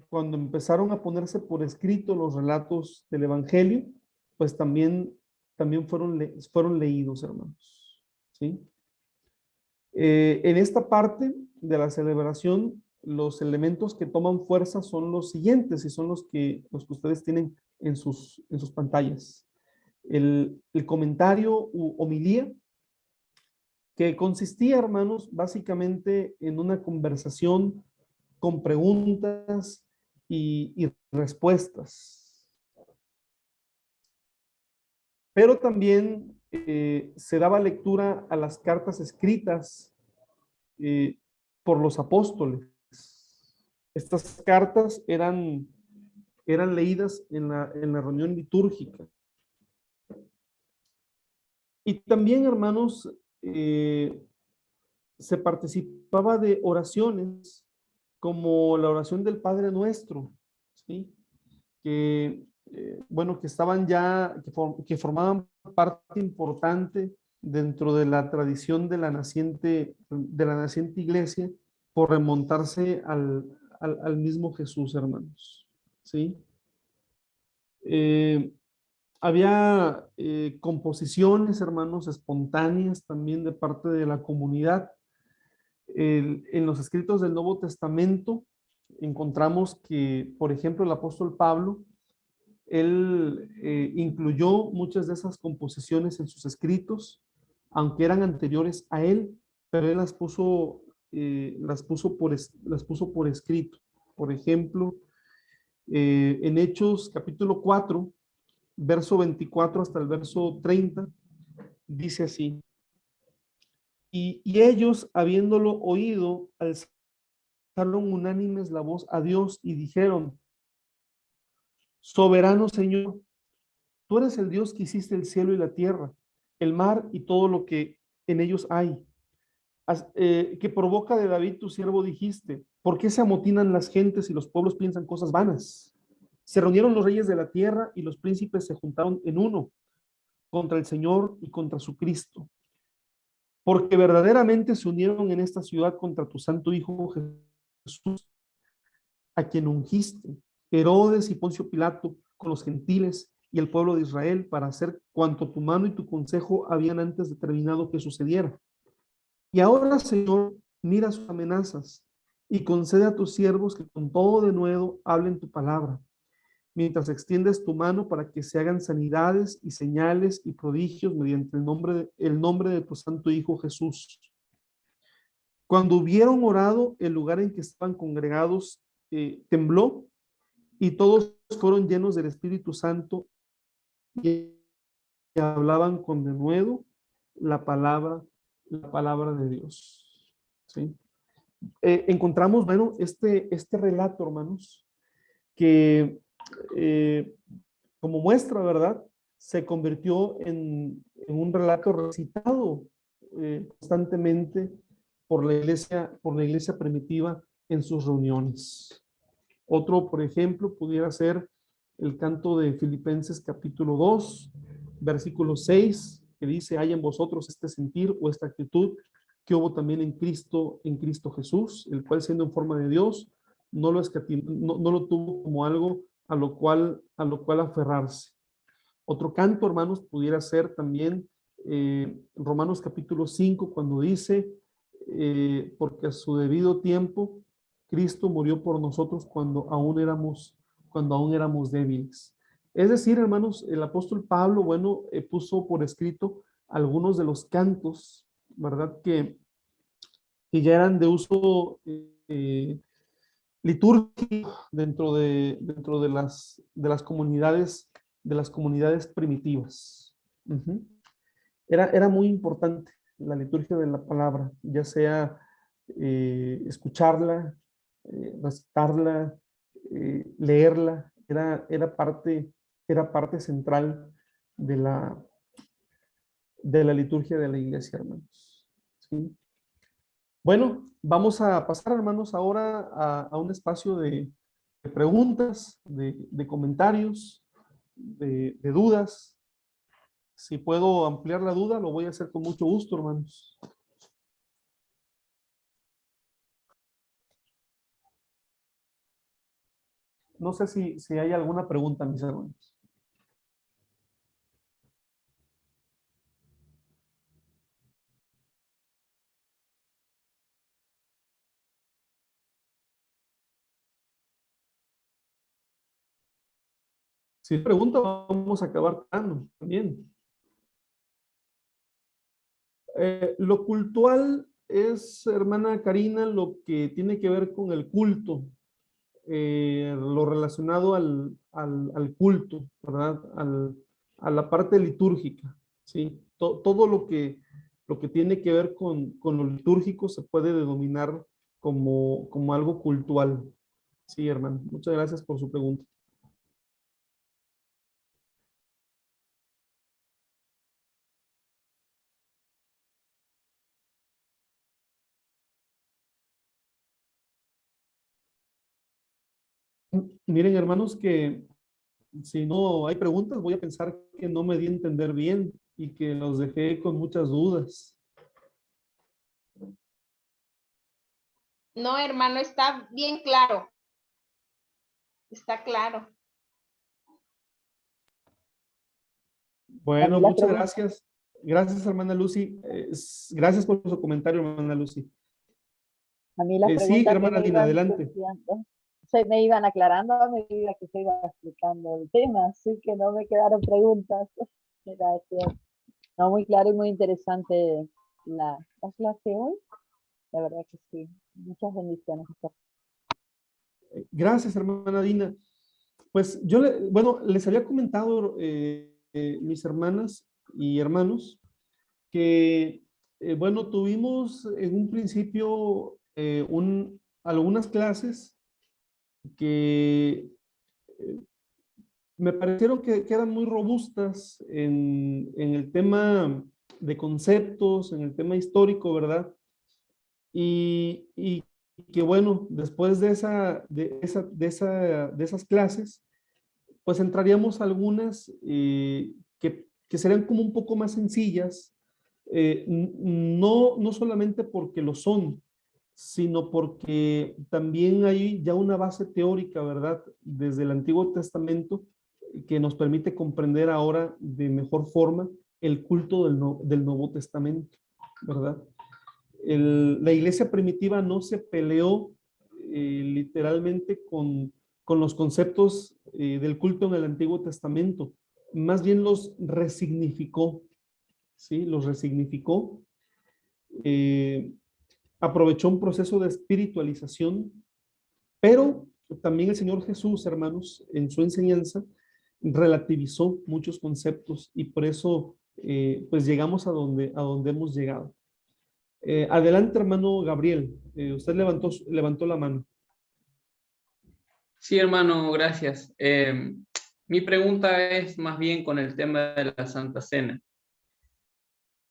cuando empezaron a ponerse por escrito los relatos del Evangelio, pues también fueron leídos, hermanos, ¿sí? En esta parte de la celebración, los elementos que toman fuerza son los siguientes y son los que ustedes tienen en sus pantallas. El comentario u homilía, que consistía, hermanos, básicamente en una conversación con preguntas y respuestas. Pero también se daba lectura a las cartas escritas por los apóstoles. Estas cartas eran leídas en la reunión litúrgica. Y también, hermanos, se participaba de oraciones como la oración del Padre Nuestro, ¿sí? Bueno, que estaban ya, que formaban parte importante dentro de la tradición de la naciente iglesia, por remontarse al mismo Jesús, hermanos, ¿sí? Había composiciones, hermanos, espontáneas también de parte de la comunidad. En los escritos del Nuevo Testamento encontramos que, por ejemplo, el apóstol Pablo, él incluyó muchas de esas composiciones en sus escritos, aunque eran anteriores a él, pero él las puso por escrito. Por ejemplo, en Hechos capítulo 4, verso 24 hasta el verso 30, dice así: y ellos, habiéndolo oído, alzaron unánimes la voz a Dios y dijeron: Soberano Señor, tú eres el Dios que hiciste el cielo y la tierra, el mar y todo lo que en ellos hay. Que por boca de David tu siervo dijiste: ¿por qué se amotinan las gentes y los pueblos piensan cosas vanas? Se reunieron los reyes de la tierra y los príncipes se juntaron en uno contra el Señor y contra su Cristo, porque verdaderamente se unieron en esta ciudad contra tu santo Hijo Jesús, a quien ungiste, Herodes y Poncio Pilato, con los gentiles y el pueblo de Israel, para hacer cuanto tu mano y tu consejo habían antes determinado que sucediera. Y ahora, Señor, mira sus amenazas y concede a tus siervos que con todo denuedo hablen tu palabra, mientras extiendes tu mano para que se hagan sanidades y señales y prodigios mediante el nombre de tu santo Hijo Jesús. Cuando hubieron orado, el lugar en que estaban congregados tembló, y todos fueron llenos del Espíritu Santo y hablaban con denuedo la palabra de Dios. ¿Sí? Encontramos, bueno, este relato, hermanos, que como muestra, ¿verdad?, se convirtió en un relato recitado constantemente por la iglesia primitiva en sus reuniones. Otro, por ejemplo, pudiera ser el canto de Filipenses capítulo 2, versículo 6, que dice: hay en vosotros este sentir o esta actitud que hubo también en Cristo Jesús, el cual, siendo en forma de Dios, no lo tuvo como algo a lo cual aferrarse. Otro canto, hermanos, pudiera ser también Romanos capítulo 5, cuando dice: porque a su debido tiempo Cristo murió por nosotros cuando aún éramos débiles. Es decir, hermanos, el apóstol Pablo, bueno, puso por escrito algunos de los cantos, ¿verdad?, que ya eran de uso litúrgico dentro de las comunidades primitivas. Era muy importante la liturgia de la palabra, ya sea escucharla, recitarla, leerla, era parte central de la liturgia de la iglesia, hermanos. ¿Sí? Bueno, vamos a pasar, hermanos, ahora a un espacio de preguntas, de comentarios. de dudas. Si puedo ampliar la duda, lo voy a hacer con mucho gusto, hermanos. No sé si hay alguna pregunta, mis hermanos. Si hay pregunta, vamos a acabar también. Lo cultual es, hermana Karina, lo que tiene que ver con el culto, lo relacionado al culto, ¿verdad? A la parte litúrgica, ¿sí? Todo lo que tiene que ver con lo litúrgico se puede denominar como algo cultual. Sí, hermano. Muchas gracias por su pregunta. Miren, hermanos, que si no hay preguntas, voy a pensar que no me di a entender bien y que los dejé con muchas dudas. No, hermano, está bien claro. Está claro. Bueno, muchas gracias. Gracias, hermana Lucy. Gracias por su comentario, hermana Lucy. A mí las Sí, preguntas que hermana me Lina, iban adelante. surgiendo, me iban aclarando a medida que se iba explicando el tema, así que no me quedaron preguntas. Gracias. No, muy claro y muy interesante la clase hoy. La verdad que sí. Muchas bendiciones. Gracias, hermana Dina. Pues yo, bueno, les había comentado, mis hermanas y hermanos, que, bueno, tuvimos en un principio algunas clases que me parecieron que eran muy robustas en el tema de conceptos, en el tema histórico, ¿verdad? Y que bueno, después de esas clases, pues entraríamos a algunas que serían como un poco más sencillas, no solamente porque lo son, sino porque también hay ya una base teórica, ¿verdad? Desde el Antiguo Testamento que nos permite comprender ahora de mejor forma el culto del Nuevo Testamento, ¿verdad? La iglesia primitiva no se peleó literalmente con los conceptos del culto en el Antiguo Testamento, más bien los resignificó, ¿sí? Los resignificó, aprovechó un proceso de espiritualización, pero también el Señor Jesús, hermanos, en su enseñanza, relativizó muchos conceptos y por eso pues llegamos a donde hemos llegado. Adelante, hermano Gabriel. Usted levantó la mano. Sí, hermano, gracias. Mi pregunta es más bien con el tema de la Santa Cena.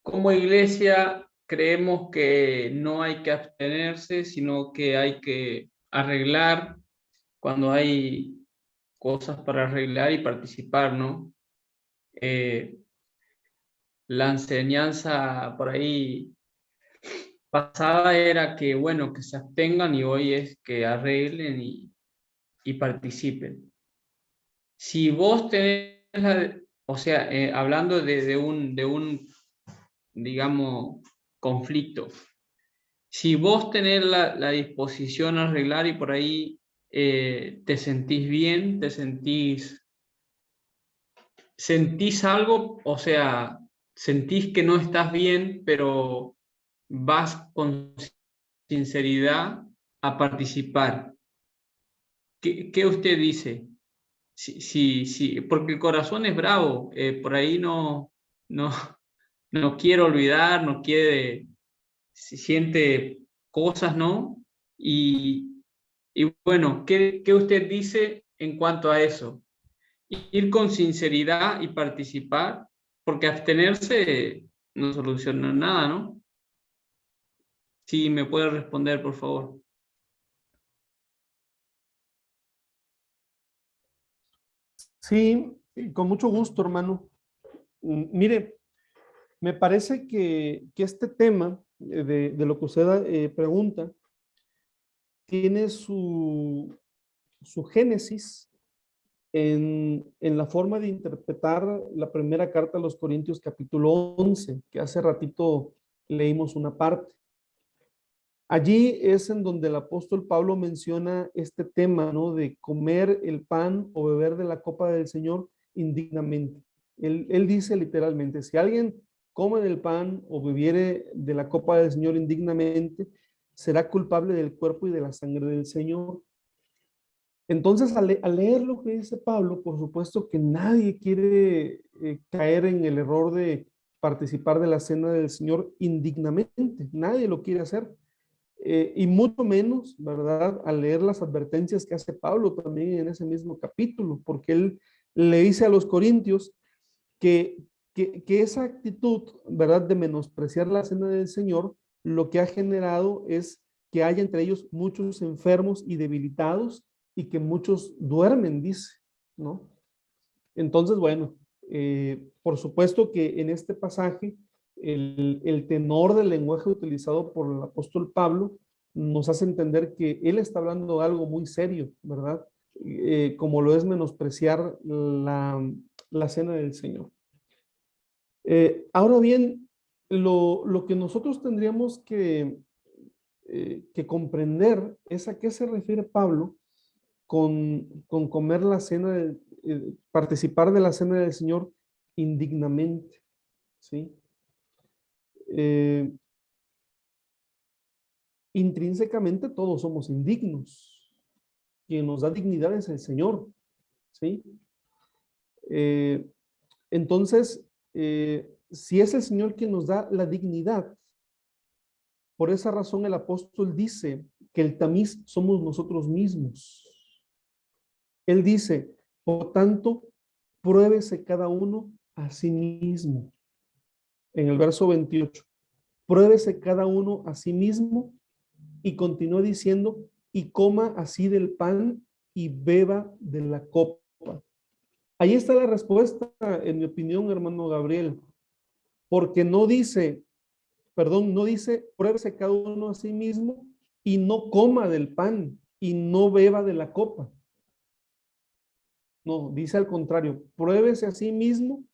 Como iglesia creemos que no hay que abstenerse, sino que hay que arreglar cuando hay cosas para arreglar y participar, ¿no? La enseñanza por ahí pasada era que, bueno, que se abstengan y hoy es que arreglen y participen. Si vos tenés, o sea, hablando de un, digamos, conflicto, si vos tenés la disposición a arreglar y por ahí te sentís bien, sentís algo, o sea, sentís que no estás bien, pero vas con sinceridad a participar. ¿Qué usted dice? Sí, porque el corazón es bravo, por ahí no, no quiere olvidar, no quiere, si siente cosas, ¿no? Y bueno, ¿qué usted dice en cuanto a eso? Ir con sinceridad y participar, porque abstenerse no soluciona nada, ¿no? Si me puede responder, por favor. Sí, Con mucho gusto, hermano. Mire, me parece que este tema de lo que usted pregunta tiene su génesis en la forma de interpretar la primera carta a los Corintios capítulo 11, que hace ratito leímos una parte. Allí es en donde el apóstol Pablo menciona este tema, ¿no? De comer el pan o beber de la copa del Señor indignamente. Él dice literalmente, si alguien come del pan o bebiere de la copa del Señor indignamente, será culpable del cuerpo y de la sangre del Señor. Entonces, al leer lo que dice Pablo, por supuesto que nadie quiere caer en el error de participar de la cena del Señor indignamente. Nadie lo quiere hacer. Y mucho menos, ¿verdad? Al leer las advertencias que hace Pablo también en ese mismo capítulo, porque él le dice a los corintios que esa actitud, ¿verdad? De menospreciar la cena del Señor, lo que ha generado es que haya entre ellos muchos enfermos y debilitados y que muchos duermen, dice, ¿no? Entonces, bueno, por supuesto que en este pasaje el tenor del lenguaje utilizado por el apóstol Pablo nos hace entender que él está hablando de algo muy serio, ¿verdad? Como lo es menospreciar la cena del Señor. Ahora bien, lo que nosotros tendríamos que comprender es a qué se refiere Pablo con comer la cena, participar de la cena del Señor indignamente, ¿sí? Intrínsecamente todos somos indignos. Quien nos da dignidad es el Señor, ¿sí? Entonces, si es el Señor quien nos da la dignidad, por esa razón el apóstol dice que el tamiz somos nosotros mismos. Él dice, por tanto, pruébese cada uno a sí mismo. En el verso 28, pruébese cada uno a sí mismo, y continúa diciendo, y coma así del pan y beba de la copa. Ahí está la respuesta, en mi opinión, hermano Gabriel, porque no dice, pruébese cada uno a sí mismo y no coma del pan y no beba de la copa. No, dice al contrario, pruébese a sí mismo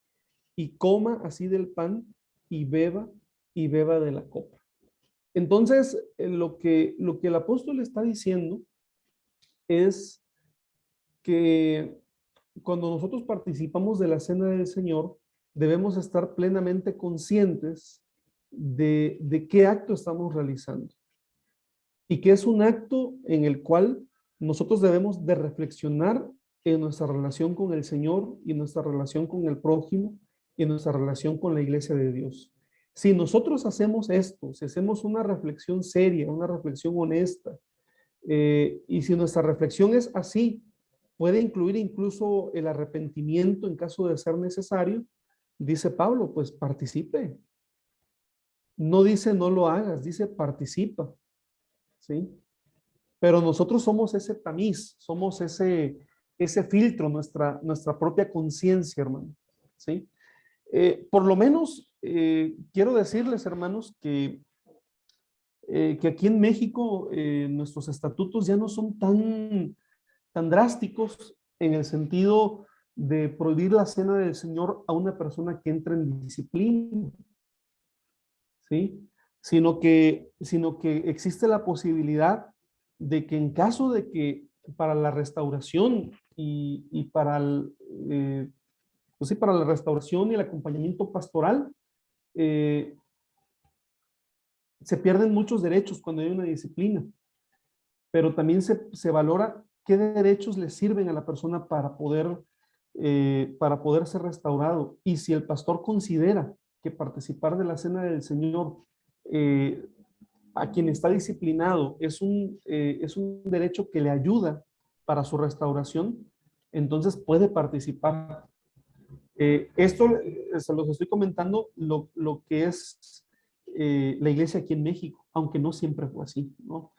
y coma así del pan y beba de la copa. Entonces, lo que el apóstol está diciendo es que cuando nosotros participamos de la cena del Señor, debemos estar plenamente conscientes de qué acto estamos realizando y que es un acto en el cual nosotros debemos de reflexionar en nuestra relación con el Señor y nuestra relación con el prójimo y nuestra relación con la iglesia de Dios. Si nosotros hacemos esto, si hacemos una reflexión seria, una reflexión honesta, y si nuestra reflexión es así, puede incluir incluso el arrepentimiento en caso de ser necesario, dice Pablo, pues participe. No dice no lo hagas, dice participa, ¿sí? Pero nosotros somos ese tamiz, somos ese filtro, nuestra propia conciencia, hermano, ¿sí? Por lo menos, quiero decirles, hermanos, que aquí en México nuestros estatutos ya no son tan drásticos en el sentido de prohibir la cena del Señor a una persona que entra en disciplina, ¿sí? Sino que existe la posibilidad de que en caso de que para la restauración y para pues sí, para la restauración y el acompañamiento pastoral, se pierden muchos derechos cuando hay una disciplina, pero también se valora qué derechos le sirven a la persona para poder ser restaurado. Y si el pastor considera que participar de la cena del Señor a quien está disciplinado es un derecho que le ayuda para su restauración, entonces puede participar. Esto se los estoy comentando lo que es la iglesia aquí en México, aunque no siempre fue así, ¿no?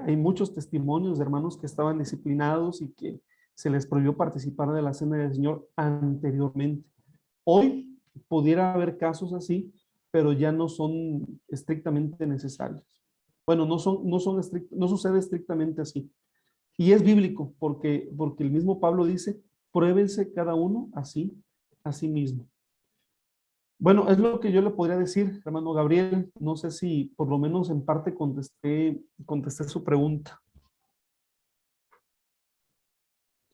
Hay muchos testimonios de hermanos que estaban disciplinados y que se les prohibió participar de la cena del Señor anteriormente. Hoy pudiera haber casos así, pero ya no son estrictamente necesarios. Bueno, no sucede estrictamente así. Y es bíblico, porque el mismo Pablo dice, pruébense cada uno a sí mismo. Bueno, es lo que yo le podría decir, hermano Gabriel. No sé si por lo menos en parte contesté su pregunta.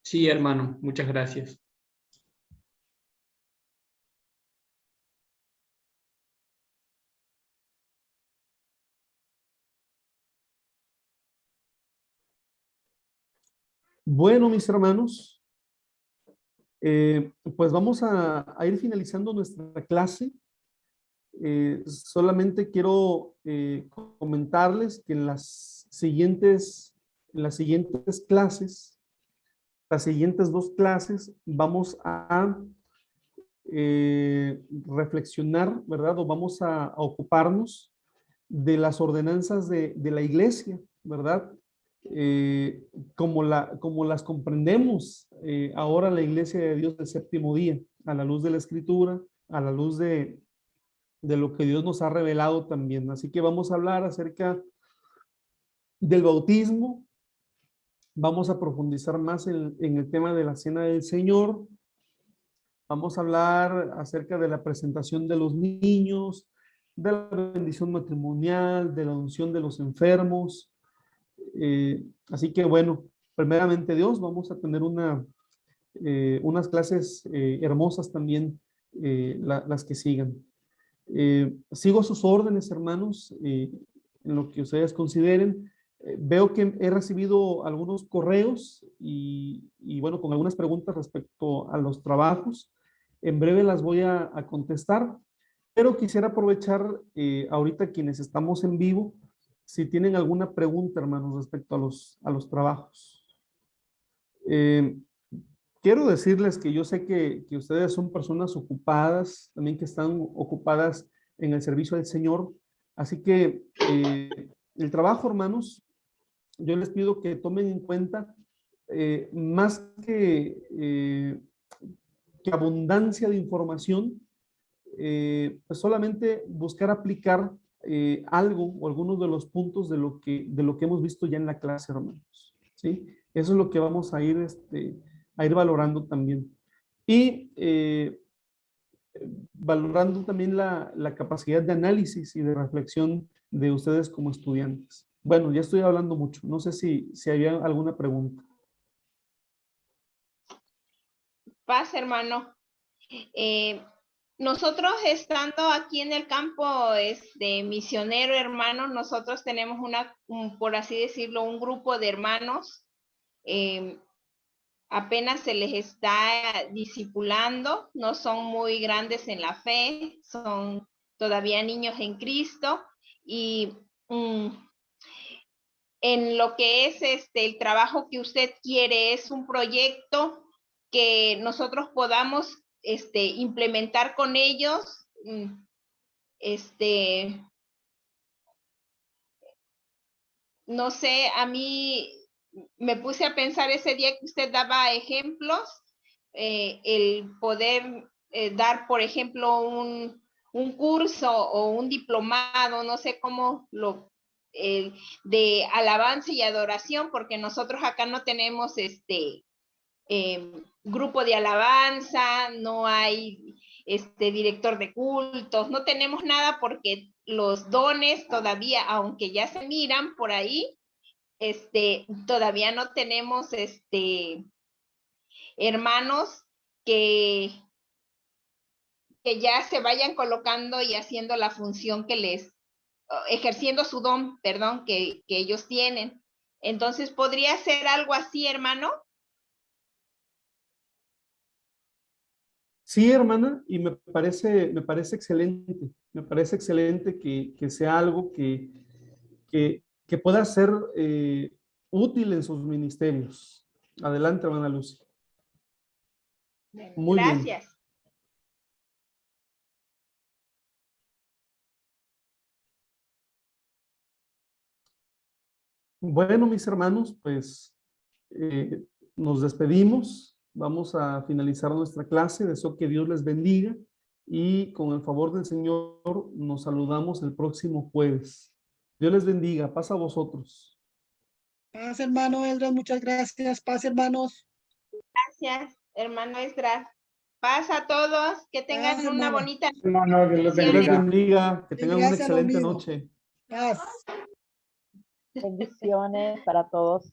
Sí, hermano, muchas gracias. Bueno, mis hermanos, pues vamos a ir finalizando nuestra clase. Solamente quiero comentarles que en las siguientes clases, las siguientes 2 clases, vamos a reflexionar, ¿verdad? O vamos a ocuparnos de las ordenanzas de la iglesia, ¿verdad? Como las comprendemos ahora la iglesia de Dios del séptimo día, a la luz de la escritura, a la luz de lo que Dios nos ha revelado también. Así que vamos a hablar acerca del bautismo, vamos a profundizar más en el tema de la cena del Señor, vamos a hablar acerca de la presentación de los niños, de la bendición matrimonial, de la unción de los enfermos. Así que bueno, primeramente Dios, vamos a tener unas clases hermosas también, las que sigan. Sigo sus órdenes, hermanos, en lo que ustedes consideren. Veo que he recibido algunos correos y bueno, con algunas preguntas respecto a los trabajos. En breve las voy a contestar, pero quisiera aprovechar ahorita quienes estamos en vivo, si tienen alguna pregunta, hermanos, respecto a los trabajos. Quiero decirles que yo sé que ustedes son personas ocupadas, también que están ocupadas en el servicio del Señor. Así que el trabajo, hermanos, yo les pido que tomen en cuenta más que abundancia de información, pues solamente buscar aplicar algo o algunos de los puntos de lo que hemos visto ya en la clase, hermanos. ¿Sí? Eso es lo que vamos a ir, a ir valorando también. Y valorando también la capacidad de análisis y de reflexión de ustedes como estudiantes. Bueno, ya estoy hablando mucho. No sé si había alguna pregunta. Paz, hermano. Nosotros estando aquí en el campo misionero, hermano, nosotros tenemos por así decirlo, un grupo de hermanos. Apenas se les está discipulando, no son muy grandes en la fe, son todavía niños en Cristo y en lo que es el trabajo que usted quiere es un proyecto que nosotros podamos implementar con ellos. No sé, a mí me puse a pensar ese día que usted daba ejemplos, el poder dar, por ejemplo, un curso o un diplomado, no sé cómo de alabanza y adoración, porque nosotros acá no tenemos grupo de alabanza, no hay director de cultos, no tenemos nada porque los dones todavía, aunque ya se miran por ahí, todavía no tenemos hermanos que, que ya se vayan colocando y haciendo la función ejerciendo su don, perdón, que ellos tienen. Entonces, ¿podría ser algo así, hermano? Sí, hermana, y me parece excelente que sea algo que pueda ser útil en sus ministerios. Adelante, hermana Lucy. Muy bien. Gracias. Bueno, mis hermanos, pues nos despedimos. Vamos a finalizar nuestra clase. Deseo que Dios les bendiga y con el favor del Señor nos saludamos el próximo jueves. Dios les bendiga. Paz a vosotros. Paz, hermano Esdras, muchas gracias. Paz, hermanos. Gracias, hermano Esdras. Paz a todos, que tengan Paz, una hermano. bonita Hermano, Dios los Dios les bendiga. bendiga. Que tengan una Gracias, lo excelente mismo. noche. Paz. Bendiciones para todos.